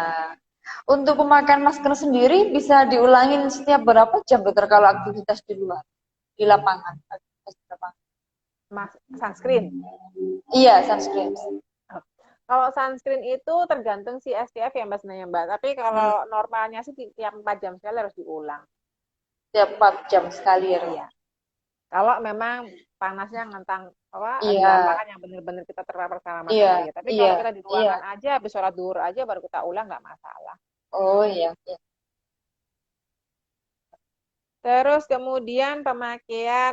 Untuk pemakaian masker sendiri bisa diulangin setiap berapa jam dokter kalau aktivitas di luar, di lapangan, aktivitas di lapangan. Sunscreen. Iya, sunscreen. Kalau sunscreen itu tergantung si SPF ya Mbak sebenarnya Mbak. Tapi Hmm. kalau normalnya sih tiap 4 jam sekali harus diulang. Tiap 4 jam sekali ya. Iya. Kalau memang panasnya ngentang apa di Iya, lapangan yang benar-benar kita terpapar sama iya, matahari. Tapi iya, kalau kita di iya. ruangan aja habis sholat duhur aja baru kita ulang nggak masalah. Oh iya, iya. Terus kemudian pemakaian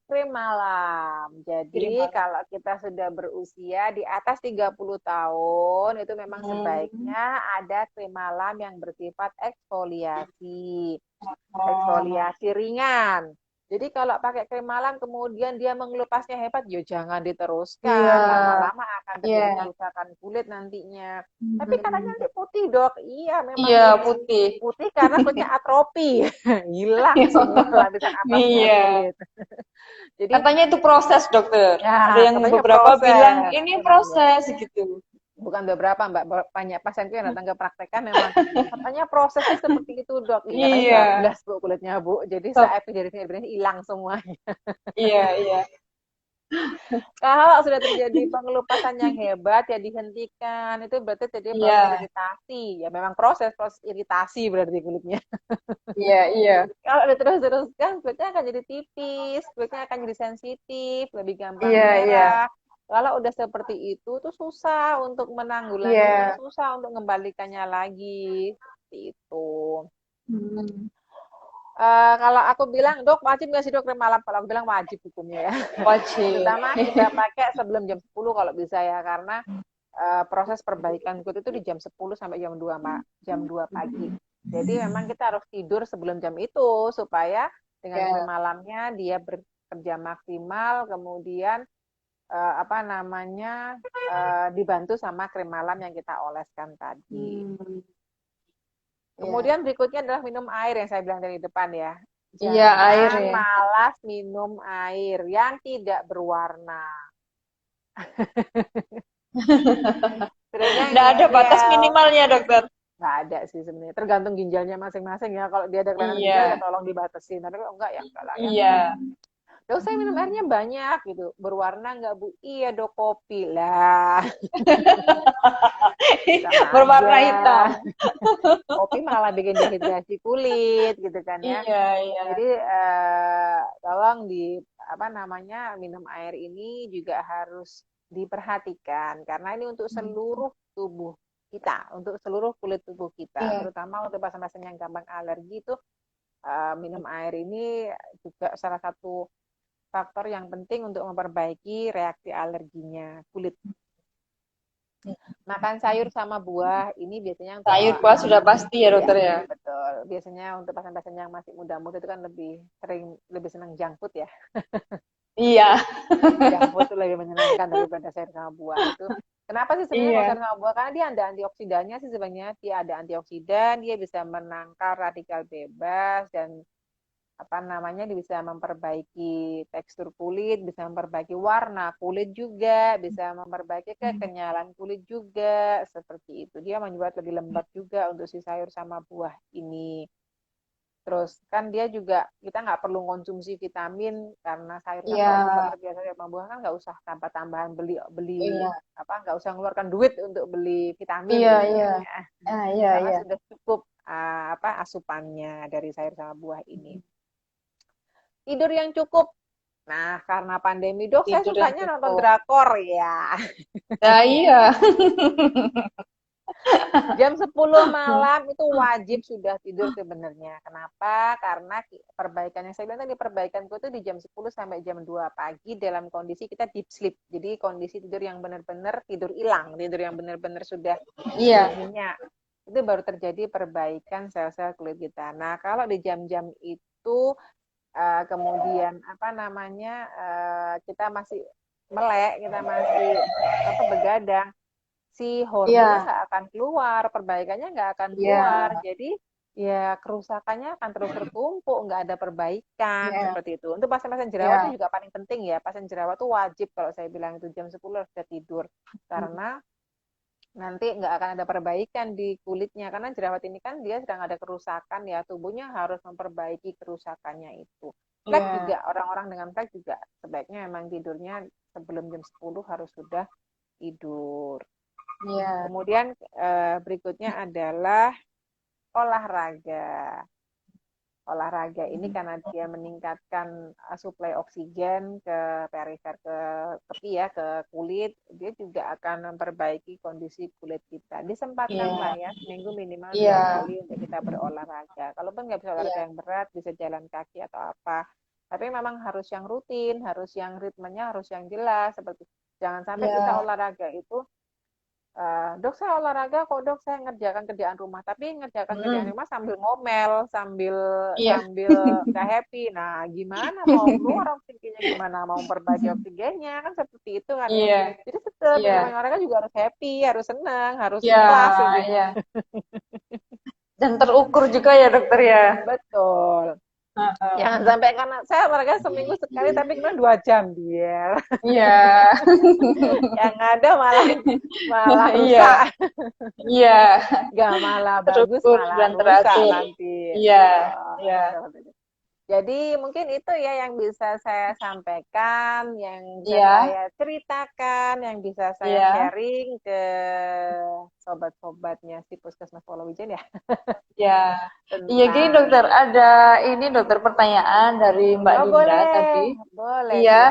krim malam. Kirim Jadi malam. kalau kita sudah berusia di atas 30 tahun, itu memang Hmm. sebaiknya ada krim malam yang bersifat eksfoliasi. Oh, Eksfoliasi ringan. Jadi kalau pakai krim malam kemudian dia mengelupasnya hebat, ya jangan Iya, diteruskan. Lama-lama akan terjadi iya. kerusakan kulit nantinya. Tapi katanya Hmm. nanti putih, Dok. Iya, memang Iya, putih. putih. Putih karena kulitnya atrofi. Hilang semua lapisan atasnya Iya. kulit. Jadi Katanya itu proses, dokter. Ada ya yang katanya beberapa bilang proses. ini Memang ya. proses gitu. Bukan beberapa, Mbak. Banyak pasienku yang datang ke praktek kan memang katanya prosesnya seperti itu, Dok. Iya, katanya Iya. bablas, Bu, kulitnya, Bu. Jadi Top. epidermis hilang semua. Iya, iya. Kalau sudah terjadi pengelupasan yang hebat ya dihentikan. Itu berarti terjadi proses Iya. iritasi. Ya memang proses iritasi berarti kulitnya. Iya, iya. Kalau diterus-teruskan kulitnya akan jadi tipis, kulitnya akan jadi sensitif, lebih gampang Iya, iya. merah. Kalau udah seperti itu tuh susah untuk menanggulanginya, Iya. susah untuk mengembalikannya lagi. Seperti itu. Hmm. Kalau aku bilang, Dok, wajib nggak sih dok krim malam? Kalau aku bilang wajib hukumnya ya. Wajib. Terutama kita pakai sebelum jam 10 kalau bisa ya, karena proses perbaikan kulit itu di jam 10 sampai jam 2 pagi. Jadi memang kita harus tidur sebelum jam itu supaya dengan krim Ya. malamnya dia bekerja maksimal, kemudian dibantu sama krim malam yang kita oleskan tadi. Hmm. Ya. Kemudian berikutnya adalah minum air yang saya bilang dari depan ya. Iya, air Jangan ya. malas minum air yang tidak berwarna. Sebenarnya Nggak ini ada batas gel. minimalnya, dokter. Nggak ada sih sebenarnya. Tergantung ginjalnya masing-masing ya. Kalau dia ada kelainan ginjal ya Iya, tolong dibatasi. Tapi kalau enggak ya enggak lah ya. iya. Dok, saya minum airnya banyak gitu. Berwarna enggak, Bu? Iya, Dok, kopi. Lah, sama Berwarna aja. hitam. Kopi malah bikin dehidrasi kulit gitu kan ya. Iya, iya. Jadi tolong minum air ini juga harus diperhatikan karena ini untuk seluruh tubuh kita, untuk seluruh kulit tubuh kita, Iya. terutama untuk pasien-pasien yang gampang alergi itu minum air ini juga salah satu faktor yang penting untuk memperbaiki reaksi alerginya kulit. Makan sayur sama buah ini biasanya untuk Sayur buah sudah pasti ya, iya, dokter ya. betul. Biasanya untuk pasien-pasien yang masih muda-muda itu kan lebih senang junk food ya. Iya. Junk food itu lebih menyenangkan daripada sayur sama buah itu. Kenapa sih sebenarnya kalau Iya. sayur sama buah? Karena dia ada antioksidannya sih sebenarnya. Dia ada antioksidan, dia bisa menangkal radikal bebas dan dia bisa memperbaiki tekstur kulit, bisa memperbaiki warna kulit juga, bisa memperbaiki kekenyalan kulit juga, seperti itu. Dia membuat lebih lembab juga untuk si sayur sama buah ini. Terus kan dia juga kita nggak perlu konsumsi vitamin karena sayur kan Iya. kalau sudah terbiasa sayur sama buah kan nggak usah tambah-tambahan beli beli Iya. nggak usah mengeluarkan duit untuk beli vitamin Iya, gitu iya. kan ya. Ah, iya, Karena iya. sudah cukup asupannya dari sayur sama buah ini. Tidur yang cukup. Nah, karena pandemi, Dok, saya Tidur yang sukanya nonton cukup. drakor ya. Nah, iya. Jam 10 malam itu wajib sudah tidur sebenarnya. Kenapa? Karena perbaikannya saya bilang tadi perbaikanku itu di jam 10 sampai jam 2 pagi dalam kondisi kita deep sleep. Jadi kondisi tidur yang benar-benar tidur hilang, tidur yang benar-benar sudah Iya. nyenyak. Itu baru terjadi perbaikan sel-sel kulit kita. Nah, kalau di jam-jam itu kemudian kita masih melek, kita masih begadang, si hormonnya Iya. nggak akan keluar, perbaikannya nggak akan keluar. Iya. Jadi ya kerusakannya akan terus bertumpuk, nggak ada perbaikan Iya. seperti itu. Untuk pasien-pasien jerawat Iya. itu juga paling penting ya. Pasien jerawat itu wajib kalau saya bilang itu jam 10 harus sudah tidur. Karena nanti nggak akan ada perbaikan di kulitnya. Karena jerawat ini kan dia sedang ada kerusakan ya. Tubuhnya harus memperbaiki kerusakannya itu. Flek Iya. juga, orang-orang dengan flek juga sebaiknya memang tidurnya sebelum jam 10 harus sudah tidur. Iya. Kemudian berikutnya adalah olahraga. Olahraga ini karena dia meningkatkan suplai oksigen ke perifer, ke kulit, dia juga akan memperbaiki kondisi kulit kita. Disempatkan lah Iya. ya, seminggu minimal 2 Iya. kali untuk kita berolahraga. Kalaupun nggak bisa olahraga Iya. yang berat, bisa jalan kaki atau apa. Tapi memang harus yang rutin, harus yang ritmenya harus yang jelas. Seperti jangan sampai kita Iya. olahraga itu Dok saya olahraga kok dok, saya ngerjakan kerjaan rumah, tapi ngerjakan kerjaan Mm-mm. rumah sambil ngomel, sambil Iya. sambil nggak happy. Nah, gimana mau keluar oksigennya, gimana mau memperbaiki oksigennya, kan seperti itu kan ya. Iya. Jadi tetap Iya. namanya olahraga juga harus happy, harus senang, harus Iya. ikhlas gitu. Iya. Dan terukur juga ya dokter ya. Betul. Jangan Heeh. sampai karena saya olahraga seminggu sekali, tapi kemudian 2 jam dia. Iya. Yang ada malah malah Iya. rusak. Iya. Nggak malah bagus, Terukur malah dan rusak teratur. nanti. Iya. Iya. Seperti itu. Jadi mungkin itu ya yang bisa saya sampaikan, yang bisa Iya. saya ceritakan, yang bisa saya Iya. sharing ke sobat-sobatnya si Puskesmas Polowijen ya Ya, iya gini tentang. dokter, ada ini dokter pertanyaan dari Mbak Oh Dinda tadi. boleh, boleh Iya,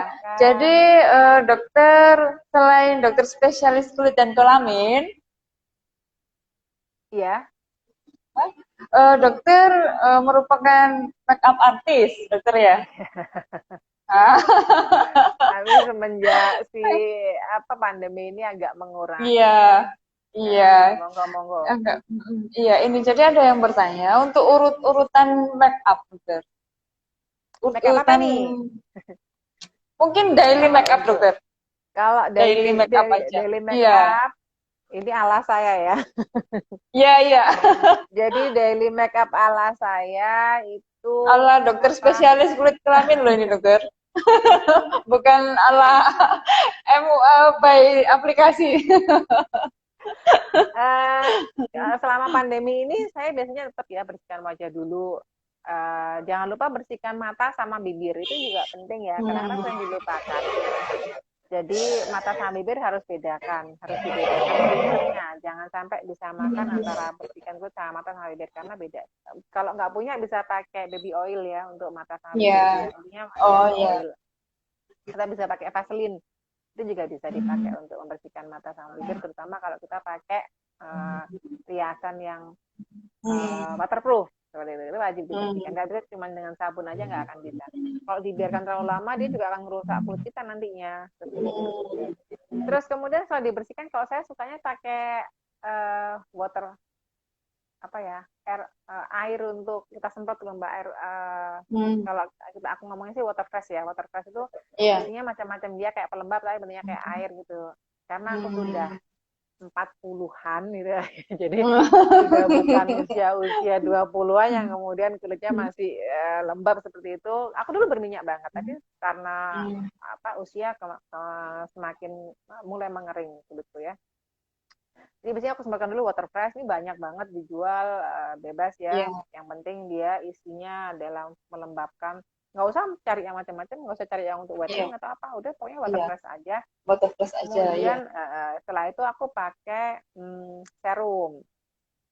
jadi silahkan. dokter selain dokter spesialis kulit dan kelamin, Iya, dokter merupakan make up artist, dokter ya. Ah, tapi semenjak si apa pandemi ini agak iya, mengurangi ya. iya. Monggo-monggo. Enggak, iya, ini jadi ada yang bertanya untuk urut-urutan make up, dokter. Make up apa Urut-urutan nih? mungkin daily Kalau make up, untuk dokter. kalau Daily daily make up daily aja. daily make Iya, up ini ala saya ya. iya, iya. Jadi daily make up ala saya itu Ala dokter apa? spesialis kulit kelamin loh ini dokter. Bukan ala MUA by aplikasi. Eh, selama pandemi ini saya biasanya tetap ya bersihkan wajah dulu. Jangan lupa bersihkan mata sama bibir, itu juga penting ya. Kadang-kadang sering dilupakan. Jadi mata sama bibir harus harus dibedakan cleanernya. Jangan sampai disamakan antara bersihkan kulit sama mata sama bibir karena beda. Kalau nggak punya bisa pakai baby oil ya untuk mata sama bibir itu Ya, ya. Intinya oh baby ya. oil. Kita bisa pakai Vaseline. Itu juga bisa dipakai untuk membersihkan mata sama bibir, terutama kalau kita pakai riasan yang waterproof seperti itu wajib dibersihkan. Nggak bisa cuma dengan sabun aja nggak akan bisa. Kalau dibiarkan terlalu lama dia juga akan merusak kulit kita nantinya seperti itu. Terus kemudian setelah dibersihkan, kalau saya sukanya pakai water apa ya air untuk kita semprot lembah air. Kalau aku ngomongnya sih watercress ya. Watercress itu Iya. isinya macam-macam, dia kayak pelembab tapi bentuknya kayak air gitu. Karena aku sudah 40-an gitu ya. Jadi sudah bukan usia 20-an yang kemudian kulitnya masih lembab seperti itu. Aku dulu berminyak banget, tapi karena usia semakin mulai mengering kulitku ya. Jadi biasanya aku sembahkan dulu watercress, ini banyak banget dijual bebas ya. Iya. Yang penting dia isinya adalah melembabkan. Nggak usah cari yang macam-macam, nggak usah cari yang untuk whitening Iya. atau apa. Udah pokoknya Iya. watercress aja. Watercress aja, iya. Kemudian setelah itu aku pakai serum.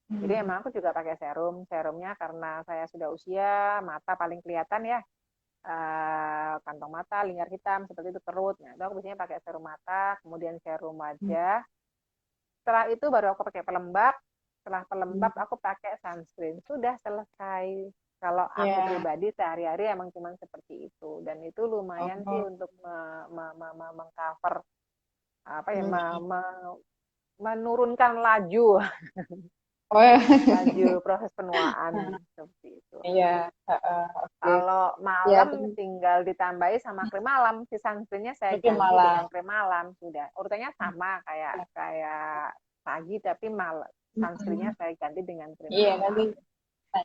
Jadi emang aku juga pakai serum. Serumnya karena saya sudah usia, mata paling kelihatan ya. Kantong mata, lingkar hitam, seperti itu perut. Nah, itu aku biasanya pakai serum mata, kemudian serum wajah. Setelah itu baru aku pakai pelembab. Setelah pelembab aku pakai sunscreen. Sudah selesai. Kalau aku pribadi sehari-hari emang cuma seperti itu. Dan itu lumayan sih untuk mengcover apa ya menurunkan laju laju proses penuaan seperti itu. Iya. Kalau Ya, malam tinggal ditambahi sama krim malam. Si sunscreennya saya krim ganti malam. dengan krim malam sudah. Urutannya sama kayak pagi tapi malam sunscreennya saya ganti dengan krim malam.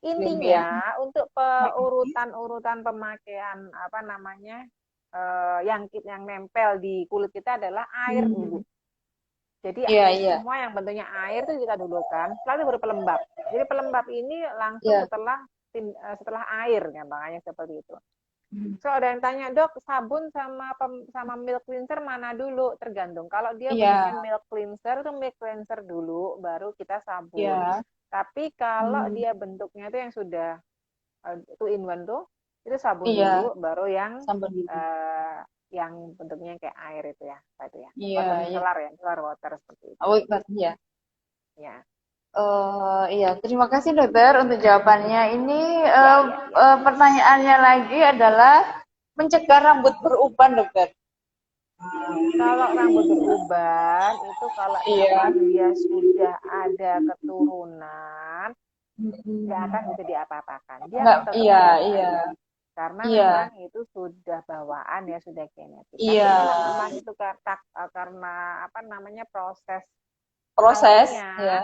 Intinya untuk urutan pemakaian apa namanya yang nempel di kulit kita adalah air dulu. Jadi semua yang bentuknya air itu kita dulukan, setelah itu baru pelembab. Jadi pelembab ini langsung setelah air, gampangnya seperti itu. So ada yang tanya, dok, sabun sama milk cleanser mana dulu? Tergantung. Kalau dia bentuknya milk cleanser dulu, baru kita sabun. Tapi kalau dia bentuknya itu yang sudah 2-in-1 tuh, itu sabun dulu, baru yang bentuknya kayak air itu ya, itu ya. Solar water seperti itu. Iya. Ya. Iya, terima kasih dokter untuk jawabannya. Ini pertanyaannya lagi adalah mencegah rambut beruban, dokter. Kalau rambut beruban itu kalau Iya. memang dia sudah ada keturunan, nggak akan Mm-mm. bisa diapa-apakan. Dia Nggak, akan tetap iya, bagus iya, saja. Karena iya, memang itu sudah bawaan ya, sudah genetik. Tapi iya. kalau memang itu karena apa namanya proses Proses, alamiah, ya,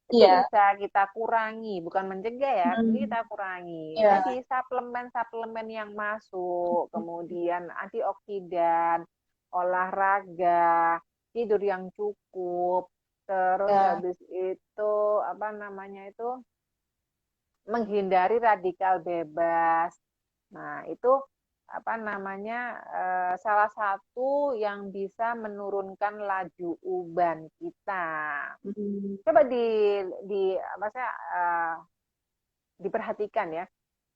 itu iya. bisa kita kurangi, bukan mencegah ya, tapi Mm. kita kurangi. Iya, Jadi suplemen-suplemen yang masuk, kemudian antioksidan, olahraga, tidur yang cukup, terus ya. habis itu apa namanya itu menghindari radikal bebas. Nah, itu apa namanya salah satu yang bisa menurunkan laju uban kita. Mm. Coba di apa saya diperhatikan ya.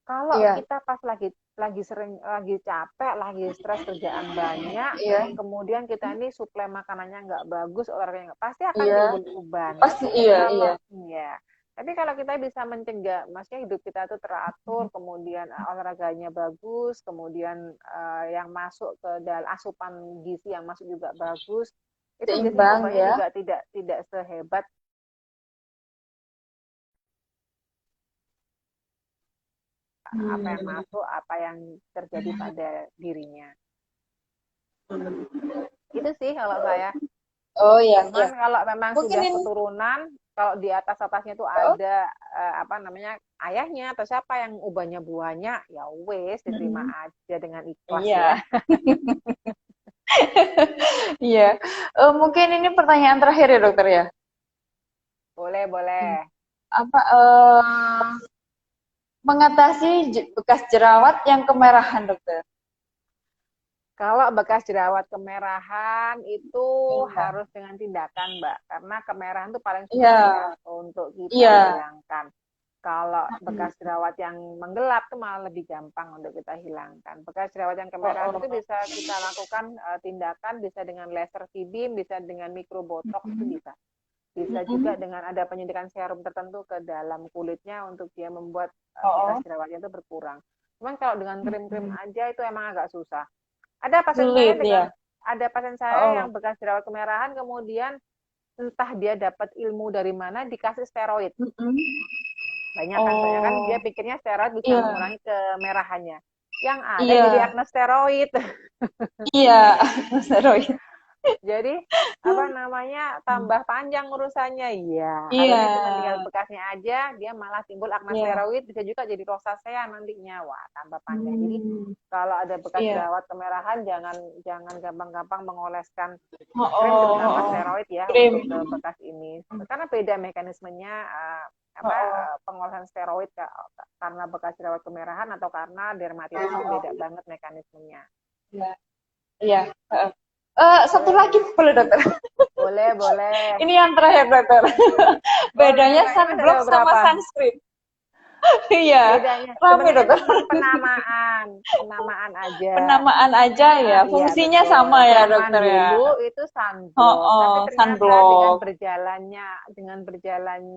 Kalau Iya, kita pas lagi capek, lagi stres kerjaan banyak, iya, kemudian kita ini suplai makanannya nggak bagus, olahraganya nggak, pasti akan iya. timbul uban. Pasti Tapi iya, iya. kalau ya, tapi kalau kita bisa mencegah, maksudnya hidup kita itu teratur, kemudian olahraganya bagus, kemudian yang masuk ke dalam asupan gizi yang masuk juga bagus, itu biasanya Seimbang ubannya ya. juga tidak tidak sehebat apa yang Hmm. masuk, apa yang terjadi pada dirinya. Itu sih kalau saya. Oh iya, iya. Cuman kalau memang Mungkin sudah ini, keturunan, kalau di atas-atasnya itu oh, ada apa namanya ayahnya atau siapa yang ubahnya buahnya, ya wes diterima mm, aja dengan ikhlas ya. iya, iya. Mungkin ini pertanyaan terakhir ya dokter ya. Boleh, boleh. Apa mengatasi bekas jerawat yang kemerahan dokter? Kalau bekas jerawat kemerahan itu Iya, harus dengan tindakan, Mbak. Karena kemerahan itu paling iya, susah ya untuk kita iya. hilangkan. Kalau bekas jerawat yang menggelap itu malah lebih gampang untuk kita hilangkan. Bekas jerawat yang Oh, kemerahan itu oh. bisa kita lakukan tindakan, bisa dengan laser T-beam, bisa dengan microbotox, itu bisa. Bisa juga Mm-mm. dengan ada penyuntikan serum tertentu ke dalam kulitnya untuk dia membuat bekas Oh, jerawatnya itu berkurang. Cuman kalau dengan krim-krim mm. aja itu emang agak susah. Ada pasien saya Sulit dengan ya. ada pasien saya Oh, yang bekas jerawat kemerahan kemudian entah dia dapat ilmu dari mana dikasih steroid. mm-mm. Banyak kan, soalnya kan dia Oh, pikirnya steroid bisa iya, mengurangi kemerahannya. Yang ada jadi iya, akne steroid. iya, steroid. Jadi apa namanya tambah panjang urusannya. Iya, Iya, harusnya cuma tinggal bekasnya aja, dia malah timbul akne iya. steroid, bisa juga jadi rosacea nantinya. Wah, tambah panjang. Jadi Hmm, kalau ada bekas iya. jerawat kemerahan jangan jangan gampang-gampang mengoleskan Oh, krim oh, terutama oh, oh. steroid ya Krim. untuk ke bekas ini. Karena beda mekanismenya Oh, oh. pengolesan steroid karena bekas jerawat kemerahan atau karena dermatitis itu beda Oh, banget mekanismenya. iya, iya. Satu Boleh, lagi boleh dokter. boleh, boleh. Ini yang terakhir dokter. Oh, ini Bedanya kayaknya masih ada sunblock sama beberapa. sunscreen. Iya, Bedanya rame sebenarnya itu dokter. penamaan, penamaan aja. Penamaan aja ya, Iya fungsinya betul. sama ya Zaman dokter ya. dulu itu Oh, sunblock, tapi oh, ternyata sunblock. dengan berjalannya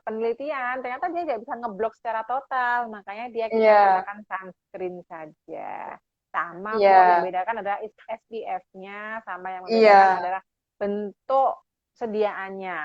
penelitian, ternyata dia nggak bisa ngeblok secara total, makanya dia kita Iya, gunakan sunscreen saja. Sama kok, yang iya, bedakan adalah SPF-nya, sama yang membedakan iya. adalah bentuk sediaannya.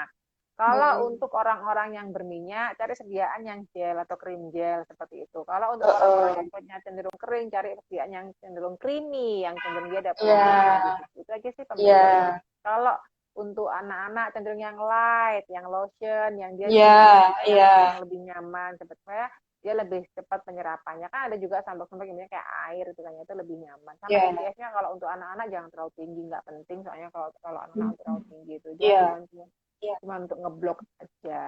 Kalau Mm-mm. untuk orang-orang yang berminyak, cari sediaan yang gel atau krim gel seperti itu. Kalau untuk orang-orang Uh-uh. yang kulitnya cenderung kering, cari sediaan yang cenderung creamy, yang cenderung dia ada Iya, produk-produknya di situ. Itu aja sih iya, pembedanya. Kalau untuk anak-anak cenderung yang light, yang lotion, yang dia iya, cenderung supaya iya, yang lebih nyaman, supaya dia lebih cepat penyerapannya. Kan ada juga sunblock-sunblock yang kayak air itu kan, itu lebih nyaman. Sama iya, SPF-nya kalau untuk anak-anak jangan terlalu tinggi, nggak penting soalnya kalau kalau anak-anak terlalu tinggi itu dia iya, cuma iya. cuma untuk ngeblok aja.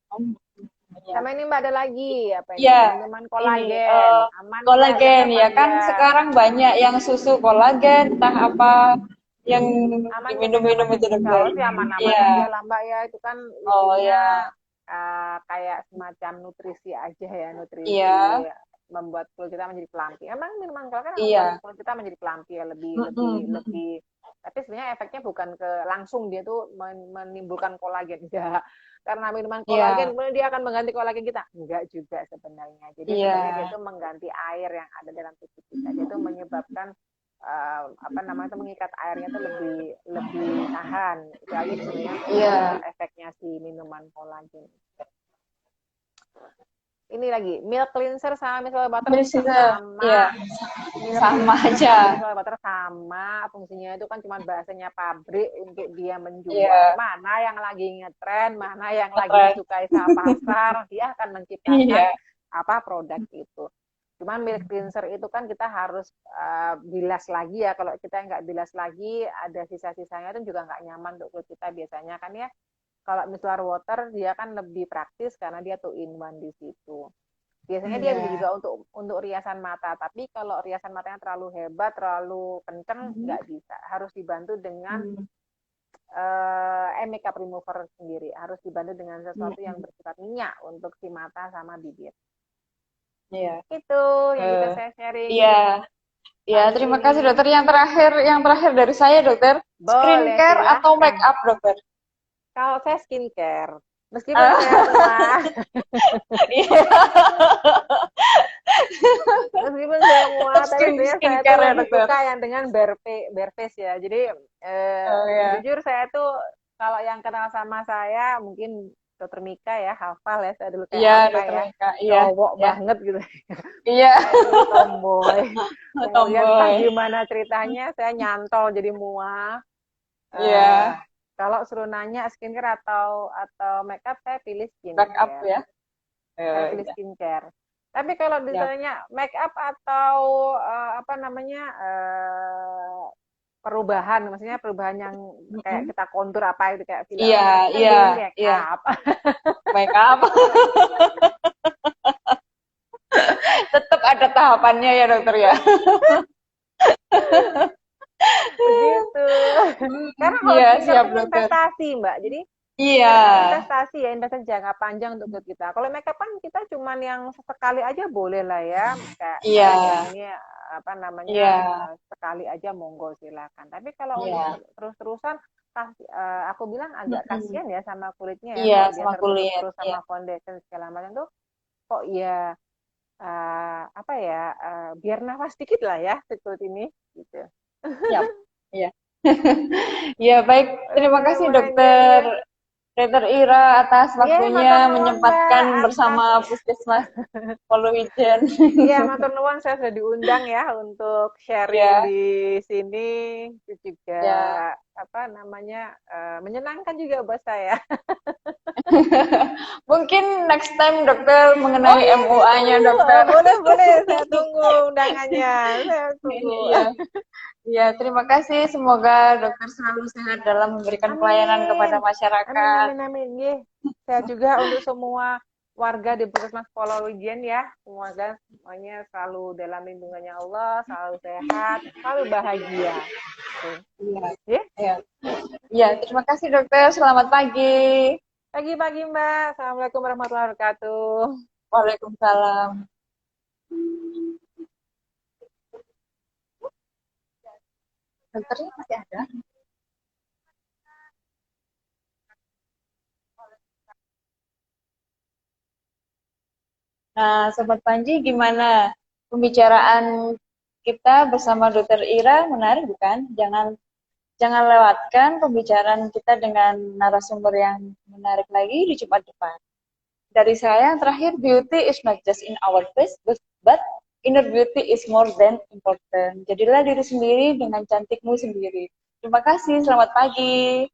Oh, iya. Sama ini Mbak ada lagi apa Iya, ini? Minuman ini kolagen. Aman nggak kolagen jangka ya kan panjang? sekarang banyak yang susu kolagen entah apa yang Aman nggak jangka diminum-minum panjang? itu Insya dokter. Allah sih aman-aman Iya. aja lah Mbak ya. Itu kan Oh isinya ya. kayak semacam nutrisi aja ya, nutrisi Iya. membuat kulit kita menjadi pelampi. Emang minuman kolagen kan membuat Iya. kulit kita menjadi pelampi ya, lebih lebih Mm-mm, mm-mm. lebih. Tapi sebenarnya efeknya bukan ke langsung dia tuh menimbulkan kolagen, enggak. Karena minuman kolagen Iya. kemudian dia akan mengganti kolagen kita. Enggak juga sebenarnya. Jadi Iya. sebenarnya dia itu mengganti air yang ada dalam tubuh kita. Dia itu menyebabkan apa namanya itu mengikat airnya itu lebih tahan. Itu aja sebenarnya efeknya si minuman kolagen. Ini lagi milk cleanser sama micellar butter sama. Ya, sama aja. Micellar butter sama, fungsinya itu kan cuma bahasanya pabrik untuk dia menjual. Mana yang lagi ngetren, mana yang lagi disukai sama pasar, dia akan menciptakan apa produk itu. Cuman milk cleanser itu kan kita harus bilas lagi ya. Kalau kita nggak bilas lagi, ada sisa-sisanya itu juga nggak nyaman untuk kulit kita biasanya kan ya. Kalau micellar water dia kan lebih praktis karena dia tuh in one di situ. Biasanya dia bisa juga untuk riasan mata, tapi kalau riasan matanya terlalu hebat, terlalu kenceng nggak bisa. Harus dibantu dengan makeup remover sendiri. Harus dibantu dengan sesuatu yang bersifat minyak untuk si mata sama bibir. Itu yang bisa saya sharing. Iya, terima kasih dokter. Yang terakhir dari saya dokter, skincare atau make up dokter? Kalau saya skincare, meskipun saya tua, meskipun saya tua, tapi saya tuh lebih suka yang dengan bare face ya. Jadi jujur saya tuh kalau yang kenal sama saya mungkin Dokter Mika ya, hafal ya, saya dulu kayak apa ya, cowok banget gitu. Iya. Tomboy. Kemudian gimana ceritanya, saya nyantol jadi muah. Iya. Kalau suruh nanya skincare atau makeup, saya pilih skincare. Makeup ya. Saya pilih skincare. Tapi kalau ditanya makeup atau apa namanya perubahan, maksudnya perubahan yang kayak kita kontur apa itu kayak film. Makeup. Makeup. Tetap ada tahapannya ya dokter ya. Begitu. Karena kalau investasi Mbak, jadi investasi jangka panjang untuk kita. Kalau makeup kan kita cuman yang sekali aja boleh lah ya, kayak ini apa namanya sekali aja monggo silakan. Tapi kalau untuk terus-terusan, aku bilang agak kasihan ya sama kulitnya ya, sama kulit, terus sama foundation segala macam tuh, kok ya apa ya biar nafas dikit lah ya kulit ini, gitu. Iya. Ya baik, terima kasih dokter Ira atas waktunya menyempatkan bersama Puskesmas Polowijen. Iya, matur nuwun, saya sudah diundang ya untuk sharing di sini. Itu juga apa namanya menyenangkan juga buat saya. Mungkin next time dokter mengenai MUA-nya dokter. Boleh, saya tunggu undangannya. Saya tunggu. Ya, terima kasih. Semoga dokter selalu sehat dalam memberikan pelayanan kepada masyarakat. Amin. Saya juga untuk semua warga di Puskesmas Polowijen ya, semuanya selalu dalam lindungannya Allah, selalu sehat, selalu bahagia. Ya, terima kasih dokter. Selamat pagi. Pagi Mbak. Assalamualaikum warahmatullahi wabarakatuh. Waalaikumsalam. Dokternya masih ada? Nah, Sobat Panji, gimana pembicaraan kita bersama Dokter Ira? Menarik bukan? Jangan lewatkan pembicaraan kita dengan narasumber yang menarik lagi di Jumat depan. Dari saya yang terakhir, beauty is not just in our face, but inner beauty is more than important. Jadilah diri sendiri dengan cantikmu sendiri. Terima kasih, selamat pagi.